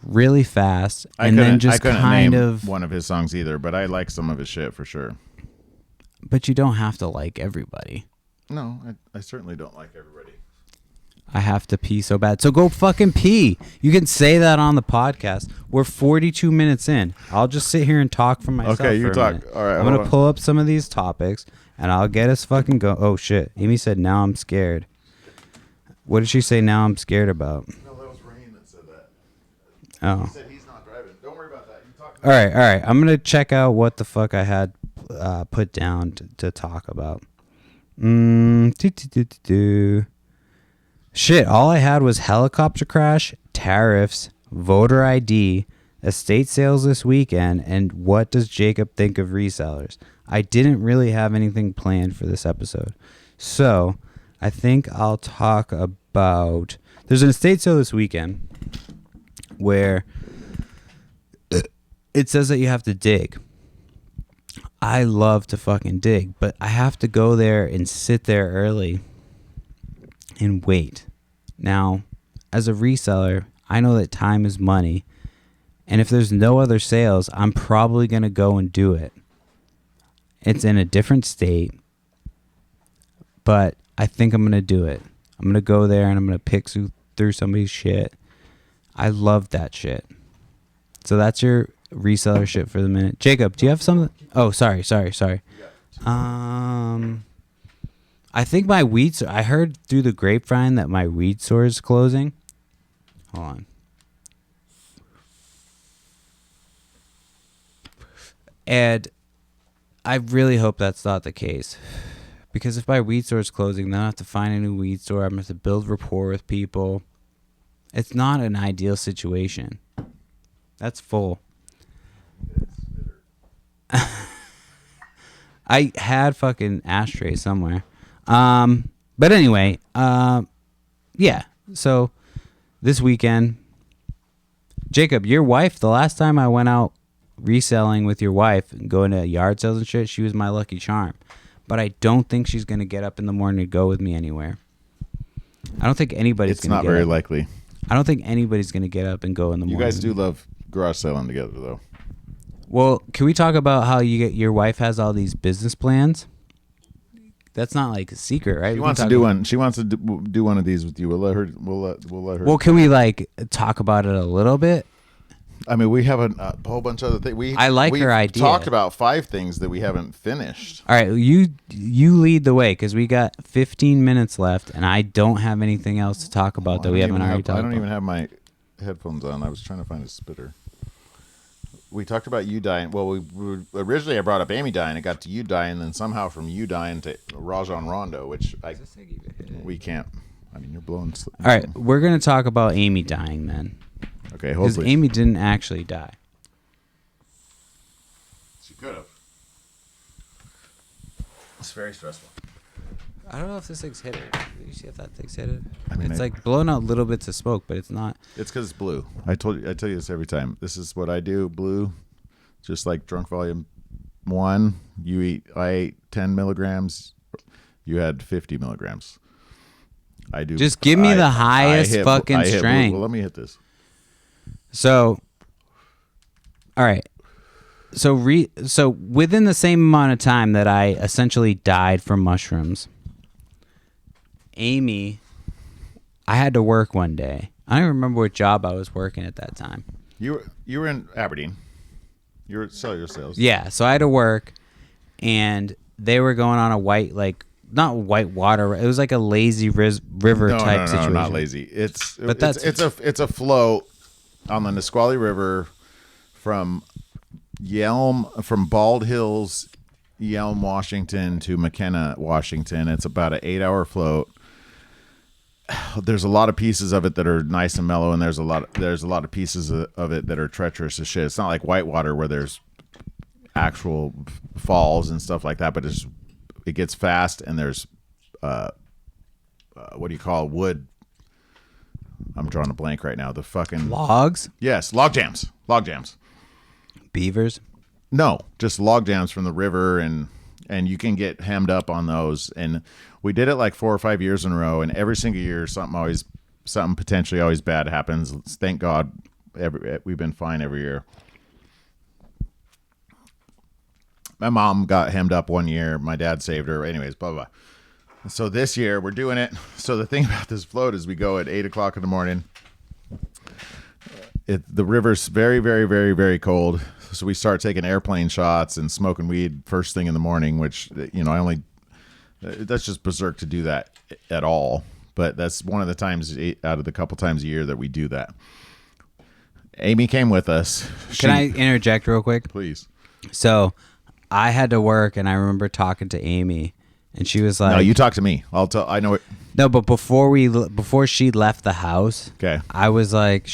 really fast, and then just kind of one of his songs either, but I like some of his shit for sure. But you don't have to like everybody. No, I certainly don't like everybody. I have to pee so bad. So go fucking pee. You can say that on the podcast. We're 42 minutes in. I'll just sit here and talk for myself. Okay, you talk. Minute. All right. I'm going to pull up some of these topics, and I'll get us fucking go. Oh, shit. Amy said, now I'm scared. What did she say now I'm scared about? No, that was Rain that said that. Oh. He said he's not driving. Don't worry about that. You talk. All right. I'm going to check out what the fuck I had put down to talk about. Shit, all I had was helicopter crash, tariffs, voter ID, estate sales this weekend, and what does Jacob think of resellers? I didn't really have anything planned for this episode. So I think I'll talk about... There's an estate sale this weekend where it says that you have to dig. I love to fucking dig, but I have to go there and sit there early and wait. Now, as a reseller, I know that time is money, and if there's no other sales, I'm probably going to go and do it. It's in a different state, but I think I'm going to do it. I'm going to go there and I'm going to pick through somebody's shit. I love that shit. So that's your reseller shit for the minute. Jacob, do you have something? Oh, sorry. I think my weed store, I heard through the grapevine that my weed store is closing. Hold on. And I really hope that's not the case. Because if my weed store is closing, then I have to find a new weed store. I'm going to have to build rapport with people. It's not an ideal situation. That's full. I had fucking ashtrays somewhere. But anyway, yeah. So this weekend, Jacob, your wife, the last time I went out reselling with your wife and going to yard sales and shit, she was my lucky charm. But I don't think she's going to get up in the morning to go with me anywhere. I don't think anybody's going to get up. It's not very likely. I don't think anybody's gonna get up and go in the You morning. guys do love garage selling together, though. Well, can we talk about how your wife has all these business plans? That's not like a secret, right? She wants to do one. She wants to do one of these with you. We'll let her. We'll let her. Well, can we like talk about it a little bit? I mean, we have a whole bunch of other things. I like we've her idea. Talked about 5 things that we haven't finished. All right, you lead the way because we got 15 minutes left, and I don't have anything else to talk about that we haven't already talked about. I don't even have my headphones on. I was trying to find a spitter. We talked about you dying. Well, originally I brought up Amy dying. It got to you dying, then somehow from you dying to Rajon Rondo, which we can't. I mean, you're blowing. All right, we're gonna talk about Amy dying then. Okay, because hopefully Amy didn't actually die. She could have. It's very stressful. I don't know if this thing's hit it. Did you see if that thing's hit it? I mean, it's like blowing out little bits of smoke, but it's not. It's because it's blue. I tell you this every time. This is what I do. Blue, just like Drunk Volume 1. I ate 10 milligrams. You had 50 milligrams. I do. Just give me the highest fucking strength. Well, let me hit this. So, all right. So within the same amount of time that I essentially died from mushrooms, Amy, I had to work one day. I don't remember what job I was working at that time. You were in Aberdeen. You were cellular sales. Yeah, so I had to work, and they were going on a not white water. It was like a lazy river type situation. No, not lazy. It's a float on the Nisqually River from Bald Hills, Yelm, Washington to McKenna, Washington. It's about an 8-hour float. There's a lot of pieces of it that are nice and mellow, and there's a lot of pieces of it that are treacherous as shit. It's not like whitewater where there's actual falls and stuff like that, but it gets fast, and there's what do you call wood? I'm drawing a blank right now. The fucking logs. Yes, log jams. Beavers. No, just log jams from the river, and you can get hemmed up on those. And we did it like 4 or 5 years in a row, and every single year something potentially always bad happens. Thank God we've been fine every year. My mom got hemmed up one year. My dad saved her. Anyways, blah, blah. So this year we're doing it. So the thing about this float is we go at 8 o'clock in the morning. The river's very, very, very, very cold. So we start taking airplane shots and smoking weed first thing in the morning, which, that's just berserk to do that at all. But that's one of the times out of the couple times a year that we do that. Amy came with us. Can I interject real quick? Please. So I had to work, and I remember talking to Amy, and she was like, "No, you talk to me. I know it." No, but before she left the house, okay, I was like,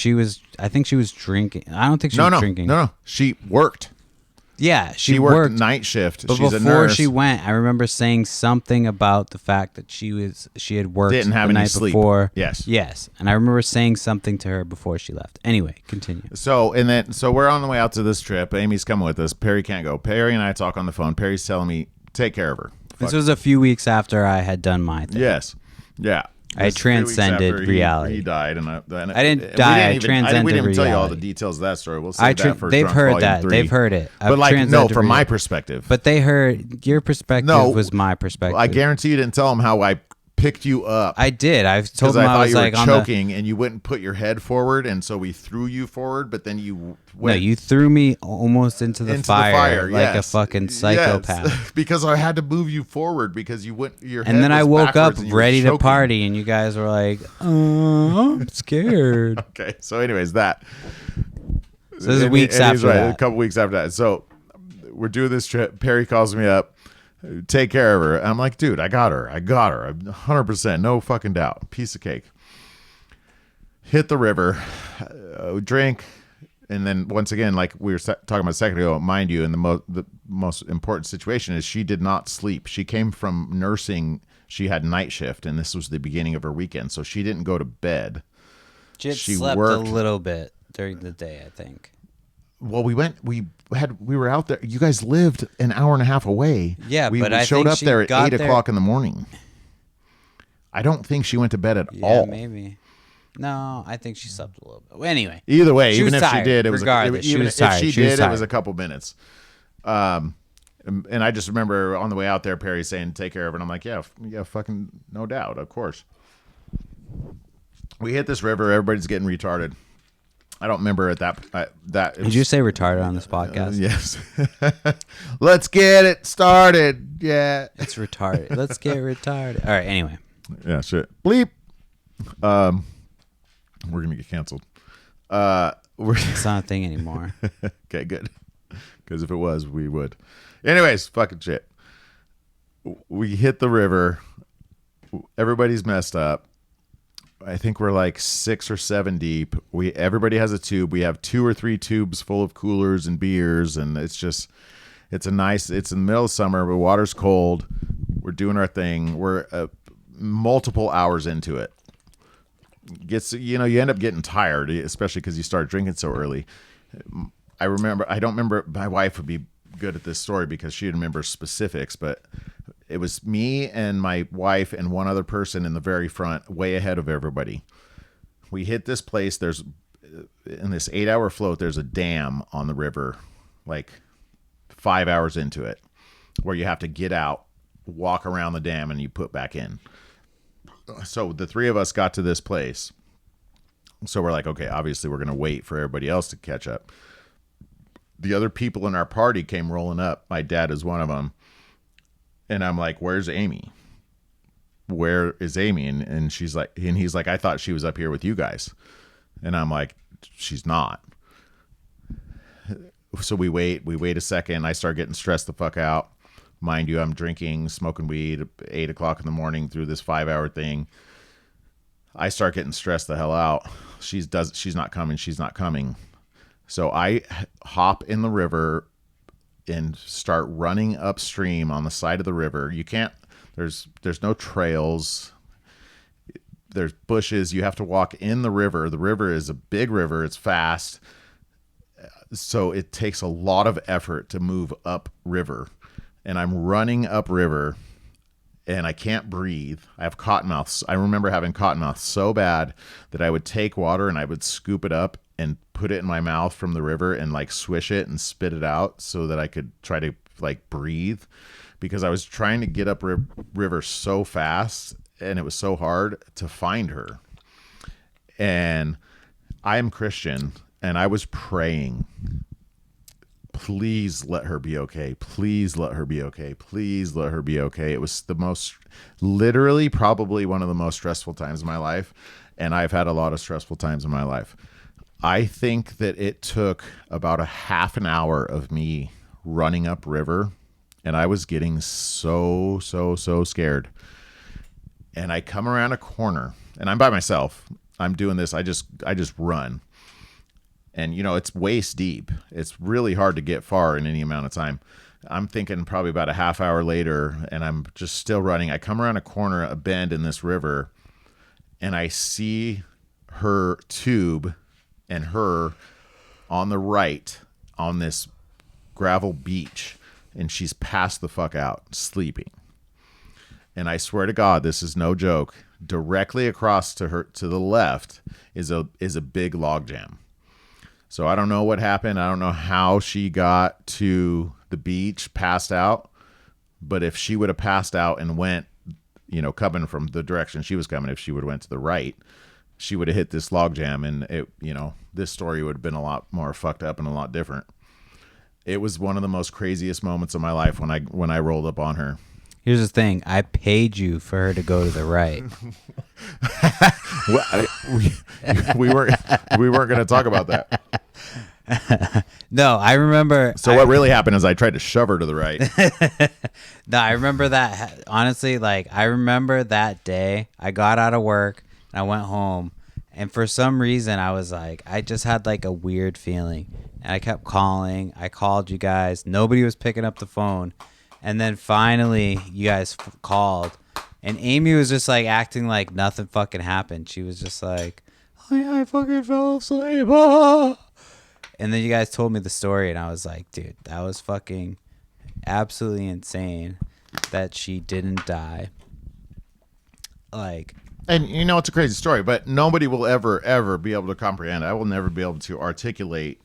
I think she was drinking. I don't think she was drinking. No. She worked. Yeah, she worked night shift. But She's before a nurse. she went, I remember saying something about the fact that she had worked Didn't have the any night sleep. before. Yes. And I remember saying something to her before she left. Anyway, continue. So we're on the way out to this trip. Amy's coming with us. Perry can't go. Perry and I talk on the phone. Perry's telling me, take care of her. This was a few weeks after I had done my thing. Yes. Yeah. I transcended reality. He died, and I didn't die. I transcended we didn't even tell you all the reality. details of that story. We'll save that for They've Drunk heard Volume that. 3. They've heard it. But no, from my perspective. But they heard your perspective was my perspective. I guarantee you didn't tell them how I picked you up. I did. I've told them I was you like were choking, and you wouldn't put your head forward, and so we threw you forward. But then you went. No, you threw me almost into the fire like a fucking psychopath. Yes. Because I had to move you forward because you went. Your head and then I woke up ready to choking. party, and you guys were like, "Oh, I'm scared." Okay, so anyways, that. So this is weeks after that. A couple weeks after that. So we're doing this trip. Perry calls me up. Take care of her. I'm like, dude, I got her. 100%. No fucking doubt. Piece of cake. Hit the river. Drink. And then once again, like we were talking about a second ago, mind you, and the most important situation is she did not sleep. She came from nursing. She had night shift, and this was the beginning of her weekend. So she didn't go to bed. She slept worked a little bit during the day, I think. Well, we were out there. You guys lived an hour and a half away. Yeah, we I showed think up she there at got 8 there. o'clock in the morning. I don't think she went to bed at all. Maybe. No, I think she slept a little bit. Well, anyway, Either way, she even was if tired, she did, it was regardless, she even was if tired. she She was did, it was tired. a couple minutes. And I just remember on the way out there, Perry saying, "Take care of it." And I'm like, yeah, fucking no doubt, of course. We hit this river. Everybody's getting retarded. I don't remember at that. Did you say retarded on this podcast? Yes. Let's get it started. Yeah. It's retarded. Let's get retarded. All right. Anyway. Yeah. Shit. Bleep. We're gonna get canceled. It's not a thing anymore. Okay, good. Because if it was, we would. Anyways, fucking shit. We hit the river. Everybody's messed up. I think we're like 6 or 7 deep. Everybody has a tube. We have 2 or 3 tubes full of coolers and beers, and it's in the middle of summer. The water's cold. We're doing our thing. We're multiple hours into it. You end up getting tired, especially because you start drinking so early. I don't remember. My wife would be good at this story because she remembers specifics, but it was me and my wife and one other person in the very front, way ahead of everybody. We hit this place. In this 8-hour float, there's a dam on the river, like 5 hours into it, where you have to get out, walk around the dam, and you put back in. So the 3 of us got to this place. So we're like, okay, obviously we're going to wait for everybody else to catch up. The other people in our party came rolling up. My dad is one of them. And I'm like, where's Amy? Where is Amy? And he's like, I thought she was up here with you guys. And I'm like, she's not. So we wait a second. I start getting stressed the fuck out. Mind you, I'm drinking, smoking weed at 8 o'clock in the morning through this 5-hour thing. I start getting stressed the hell out. She's not coming. She's not coming. So I hop in the river and start running upstream on the side of the river. You can't, there's no trails. There's bushes. You have to walk in the river. The river is a big river. It's fast. So it takes a lot of effort to move up river. And I'm running up river and I can't breathe. I have cottonmouths. I remember having cottonmouths so bad that I would take water and I would scoop it up and put it in my mouth from the river and like swish it and spit it out so that I could try to like breathe, because I was trying to get up river so fast and it was so hard to find her. And I am Christian and I was praying, please let her be okay. Please let her be okay. Please let her be okay. It was literally probably one of the most stressful times of my life. And I've had a lot of stressful times in my life. I think that it took about a half an hour of me running up river, and I was getting so scared. And I come around a corner, and I'm by myself. I'm doing this. I just run. And, it's waist deep. It's really hard to get far in any amount of time. I'm thinking probably about a half hour later, and I'm just still running. I come around a corner, a bend in this river, and I see her tube and her on the right on this gravel beach, and she's passed the fuck out, sleeping. And I swear to God, this is no joke. Directly across to the left is a big log jam. So I don't know what happened. I don't know how she got to the beach, passed out. But if she would have passed out and went, coming from the direction she was coming, if she would have went to the right, she would have hit this log jam, and this story would have been a lot more fucked up and a lot different. It was one of the most craziest moments of my life when I rolled up on her. Here's the thing. I paid you for her to go to the right. we weren't going to talk about that. No, I remember. So what really happened is I tried to shove her to the right. No, I remember that. Honestly, I remember that day. I got out of work and I went home, and for some reason I just had a weird feeling, and I kept calling. I called you guys. Nobody was picking up the phone, and then finally you guys called, and Amy was just acting like nothing fucking happened. She was just like, "Oh yeah, I fucking fell asleep." Ah. And then you guys told me the story, and I was like, dude, that was fucking absolutely insane that she didn't die. And you know, it's a crazy story, but nobody will ever be able to comprehend. I will never be able to articulate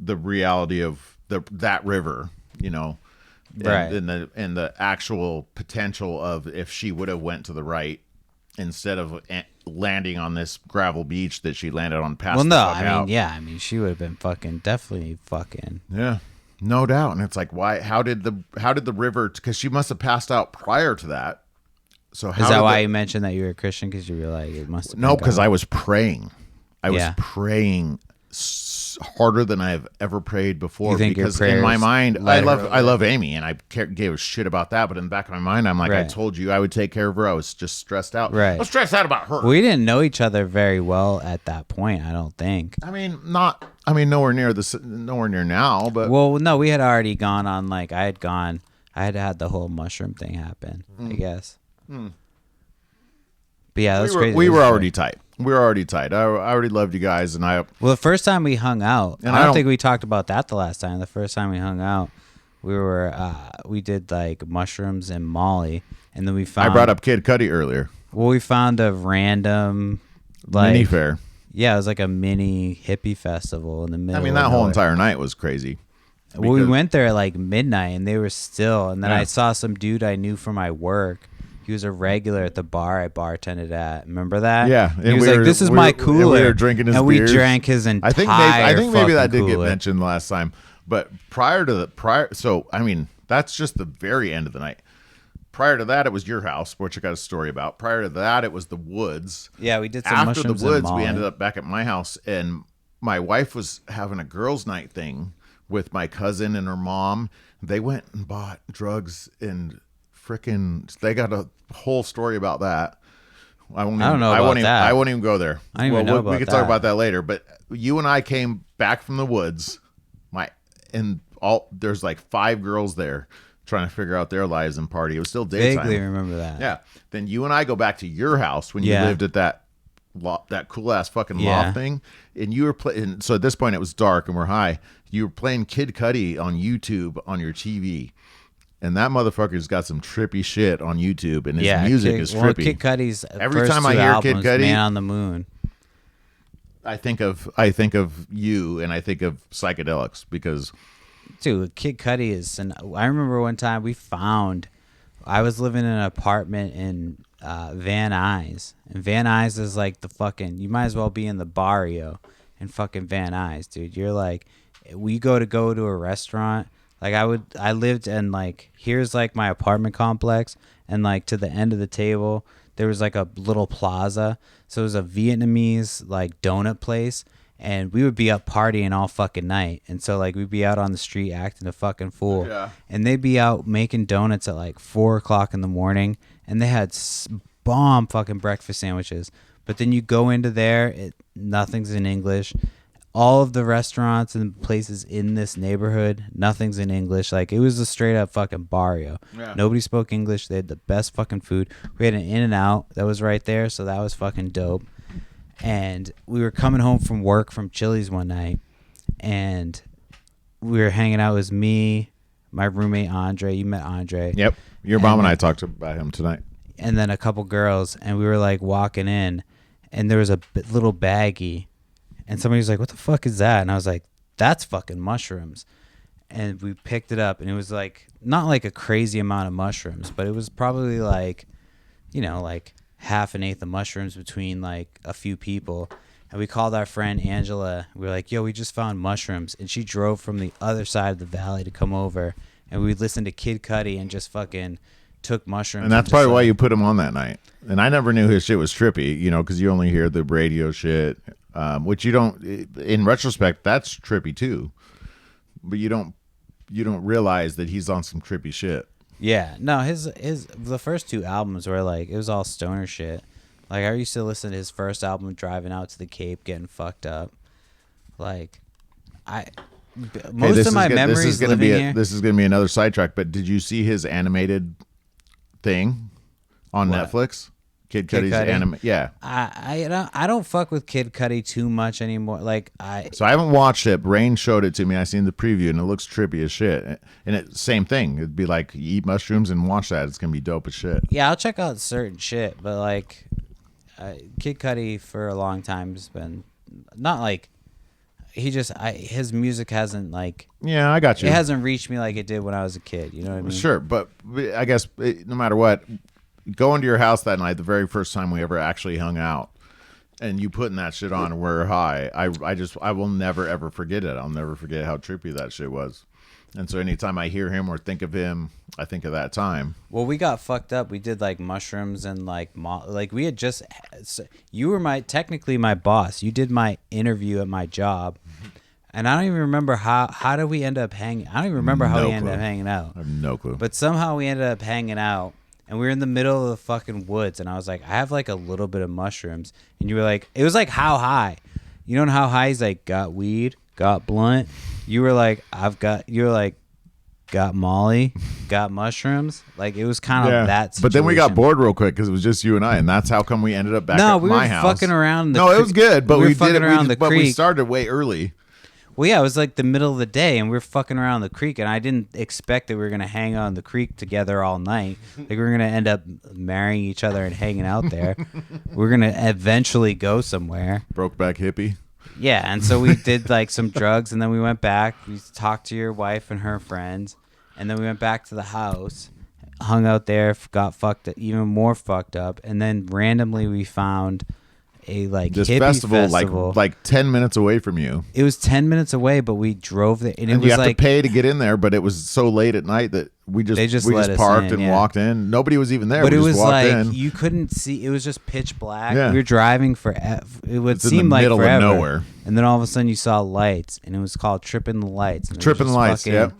the reality of that river, you know, Right. and the actual potential of if she would have went to the right instead of landing on this gravel beach that she landed on. Past Well, the no, fuck I out. mean, yeah, I mean, she would have been fucking definitely fucking. Yeah, no doubt. And it's like, why? How did the river? Because she must have passed out prior to that. So how Is that did why you mentioned that you were a Christian? Because you were like, it must have been No, because God. I was praying. I was Yeah. praying harder than I've ever prayed before. You think your because in my prayers mind, led her over? I love Amy, and I gave a shit about that. But in the back of my mind, I'm like, I Right. told you I would take care of her. I was just stressed out. Right. I was stressed out about her. We didn't know each other very well at that point, I don't think. I mean, nowhere near now. But Well, no, we had already gone on, like, I had had the whole mushroom thing happen, I guess. But yeah, that's crazy. we This were is already great. tight. We were already tight. I already loved you guys, and I. Well, the first time we hung out, And I I don't don't- think we talked about that the last time. The first time we hung out, we did like mushrooms and Molly, and then we found. I brought up Kid Cudi earlier. Well, we found a random, like, Mini fair. yeah, it was like a mini hippie festival in the middle. I mean, of that whole nowhere. entire night was crazy. Well, we because- went there at like midnight, and they were still. And then Yeah. I saw some dude I knew from my work. He was a regular at the bar I bartended at. Remember that? Yeah, He and was we like, were- "This is we my were- cooler," and we were drinking his and beers. we drank his entire. I think maybe that did fucking get cooler. mentioned last time. But so I mean, that's just the very end of the night. Prior to that, it was your house, which I got a story about. Prior to that, it was the woods. Yeah, we did some After the mushrooms and woods, we Molly. ended up back at my house, and my wife was having a girls' night thing with my cousin and her mom. They went and bought drugs and they got a whole story about that. I don't know about that. I won't even go there. I don't even know we about can talk that. about that later. But you and I came back from the woods. There's like 5 girls there trying to figure out their lives and party. It was still daytime. Vaguely remember that. Yeah. Then you and I go back to your house when Yeah. you lived at that cool ass fucking Yeah. loft thing, and you were playing. So at this point, it was dark and we're high. You were playing Kid Cudi on YouTube on your TV, and that motherfucker's got some trippy shit on YouTube, and his music is trippy. Kid Cudi's Every first time I two hear albums, Kid Cudi- Man on the Moon. I think of you, and I think of psychedelics because Dude, Kid Cudi is. And I remember one time I was living in an apartment in Van Nuys, and Van Nuys is like the fucking. You might as well be in the barrio in fucking Van Nuys, dude. You're like, we go to a restaurant. Like I lived in like, here's like my apartment complex, and like to the end of the table there was like a little plaza. So it was a Vietnamese like donut place, and we would be up partying all fucking night. And so like we'd be out on the street acting a fucking fool. Yeah. And they'd be out making donuts at like 4:00 in the morning, and they had bomb fucking breakfast sandwiches. But then you go into there, nothing's in English. All of the restaurants and places in this neighborhood, nothing's in English. Like, it was a straight up fucking barrio. Yeah. Nobody spoke English. They had the best fucking food. We had an In-N-Out that was right there, so that was fucking dope. And we were coming home from work from Chili's one night, and we were hanging out. It was me, my roommate Andre. You met Andre. Yep, your mom and I talked about him tonight. And then a couple girls, and we were like walking in, and there was a little baggie, and somebody was like, "What the fuck is that?" And I was like, "That's fucking mushrooms." And we picked it up, and it was like not like a crazy amount of mushrooms, but it was probably like, like half an eighth of mushrooms between like a few people. And we called our friend Angela. We were like, "Yo, we just found mushrooms," and she drove from the other side of the valley to come over, and we listened to Kid Cudi and just fucking took mushrooms. And that's just, probably why like, you put him on that night. And I never knew his shit was trippy, because you only hear the radio shit, which you don't. In retrospect, that's trippy too, but you don't realize that he's on some trippy shit. Yeah, no, his the first 2 albums were like, it was all stoner shit. Like, I used to listen to his first album driving out to the Cape, getting fucked up. Like, most of my memories living here. This is gonna be another sidetrack. But did you see his animated thing on What? Netflix? Kid Kid Cudi's Cudi? anime. Yeah. I don't fuck with Kid Cudi too much anymore. Like So I haven't watched it. Rain showed it to me. I seen the preview and it looks trippy as shit. And it same thing. It'd be like you eat mushrooms and watch that. It's gonna be dope as shit. yeah, I'll check out certain shit, but like Kid Cudi for a long time has been not like his music hasn't like Yeah, I got you. it hasn't reached me like it did when I was a kid. You know what I mean? Sure, but I guess no matter what, going to your house that night, the very first time we ever actually hung out, and you putting that shit on and we're high, I will never ever forget it. I'll never forget how trippy that shit was. And so anytime I hear him or think of him, I think of that time. Well, we got fucked up. We did like mushrooms and like we had just you were technically my boss. You did my interview at my job. And I don't even remember how did we end up hanging. I don't even remember how we ended up hanging out. I have no clue. But somehow we ended up hanging out. And we were in the middle of the fucking woods, and I was like, I have like a little bit of mushrooms. And you were like, it was like how high? You know how high? He's like, got weed, got blunt. You were like, you were like, got Molly, got mushrooms. Like it was kind of that situation. But then we got bored real quick because it was just you and I, and that's how come we ended up back at my house. No, we were fucking around. It was good, but we fucking did around the but creek. we started way early. Well, yeah, it was like the middle of the day, and we were fucking around the creek, and I didn't expect that we were going to hang out on the creek together all night. Like, we were going to end up marrying each other and hanging out there. We were going to eventually go somewhere. Brokeback hippie. Yeah, and so we did, like, some drugs, and then we went back. We talked to your wife and her friends, and then we went back to the house, hung out there, got even more fucked up, and then randomly we found a this hippie festival. Like 10 minutes away from you. It was 10 minutes away, but we drove there, and it was you have like to pay to get in there, but it was so late at night that we just parked and walked in. Nobody was even there. But we it just was walked like in. you couldn't see. It was just pitch black. Yeah. We were driving for it would It's in seem the like middle of forever. nowhere. And then all of a sudden you saw lights, and it was called Tripping the Lights. And Tripping the Lights. Yep.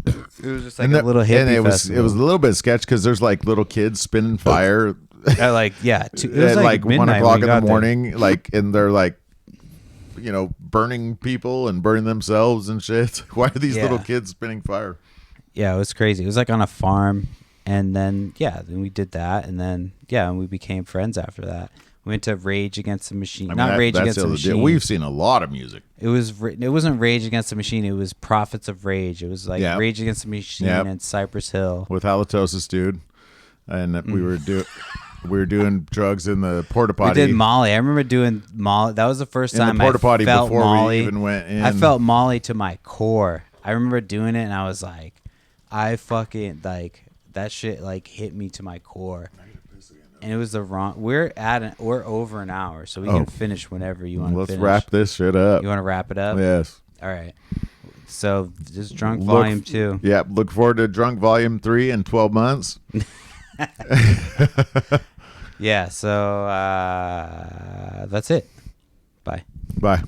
It was just like a little hippie and it was festival. a little bit sketch because there's like little kids spinning fire. At like it was at like 1 midnight o'clock when in we the got morning, like, and they're like, burning people and burning themselves and shit. Why are these little kids spinning fire? Yeah, it was crazy. It was like on a farm, and then then we did that, and then and we became friends after that. We went to Rage Against the Machine. Rage Against the Machine. We've seen a lot of music. It wasn't Rage Against the Machine. It was Prophets of Rage. It was like Rage Against the Machine and Cypress Hill with halitosis, dude, and we were doing drugs in the porta potty. We did Molly. I remember doing Molly. That was the first time in the porta potty felt before Molly. we even went in. I felt Molly to my core. I remember doing it, and I was like, I fucking like that shit. Like hit me to my core. And it was the wrong. We're over an hour, so we can finish whenever you want to finish. Let's wrap this shit up. You want to wrap it up? Yes. All right. So just Drunk Volume 2. Yeah. Look forward to Drunk Volume 3 in 12 months. Yeah. So that's it. Bye. Bye.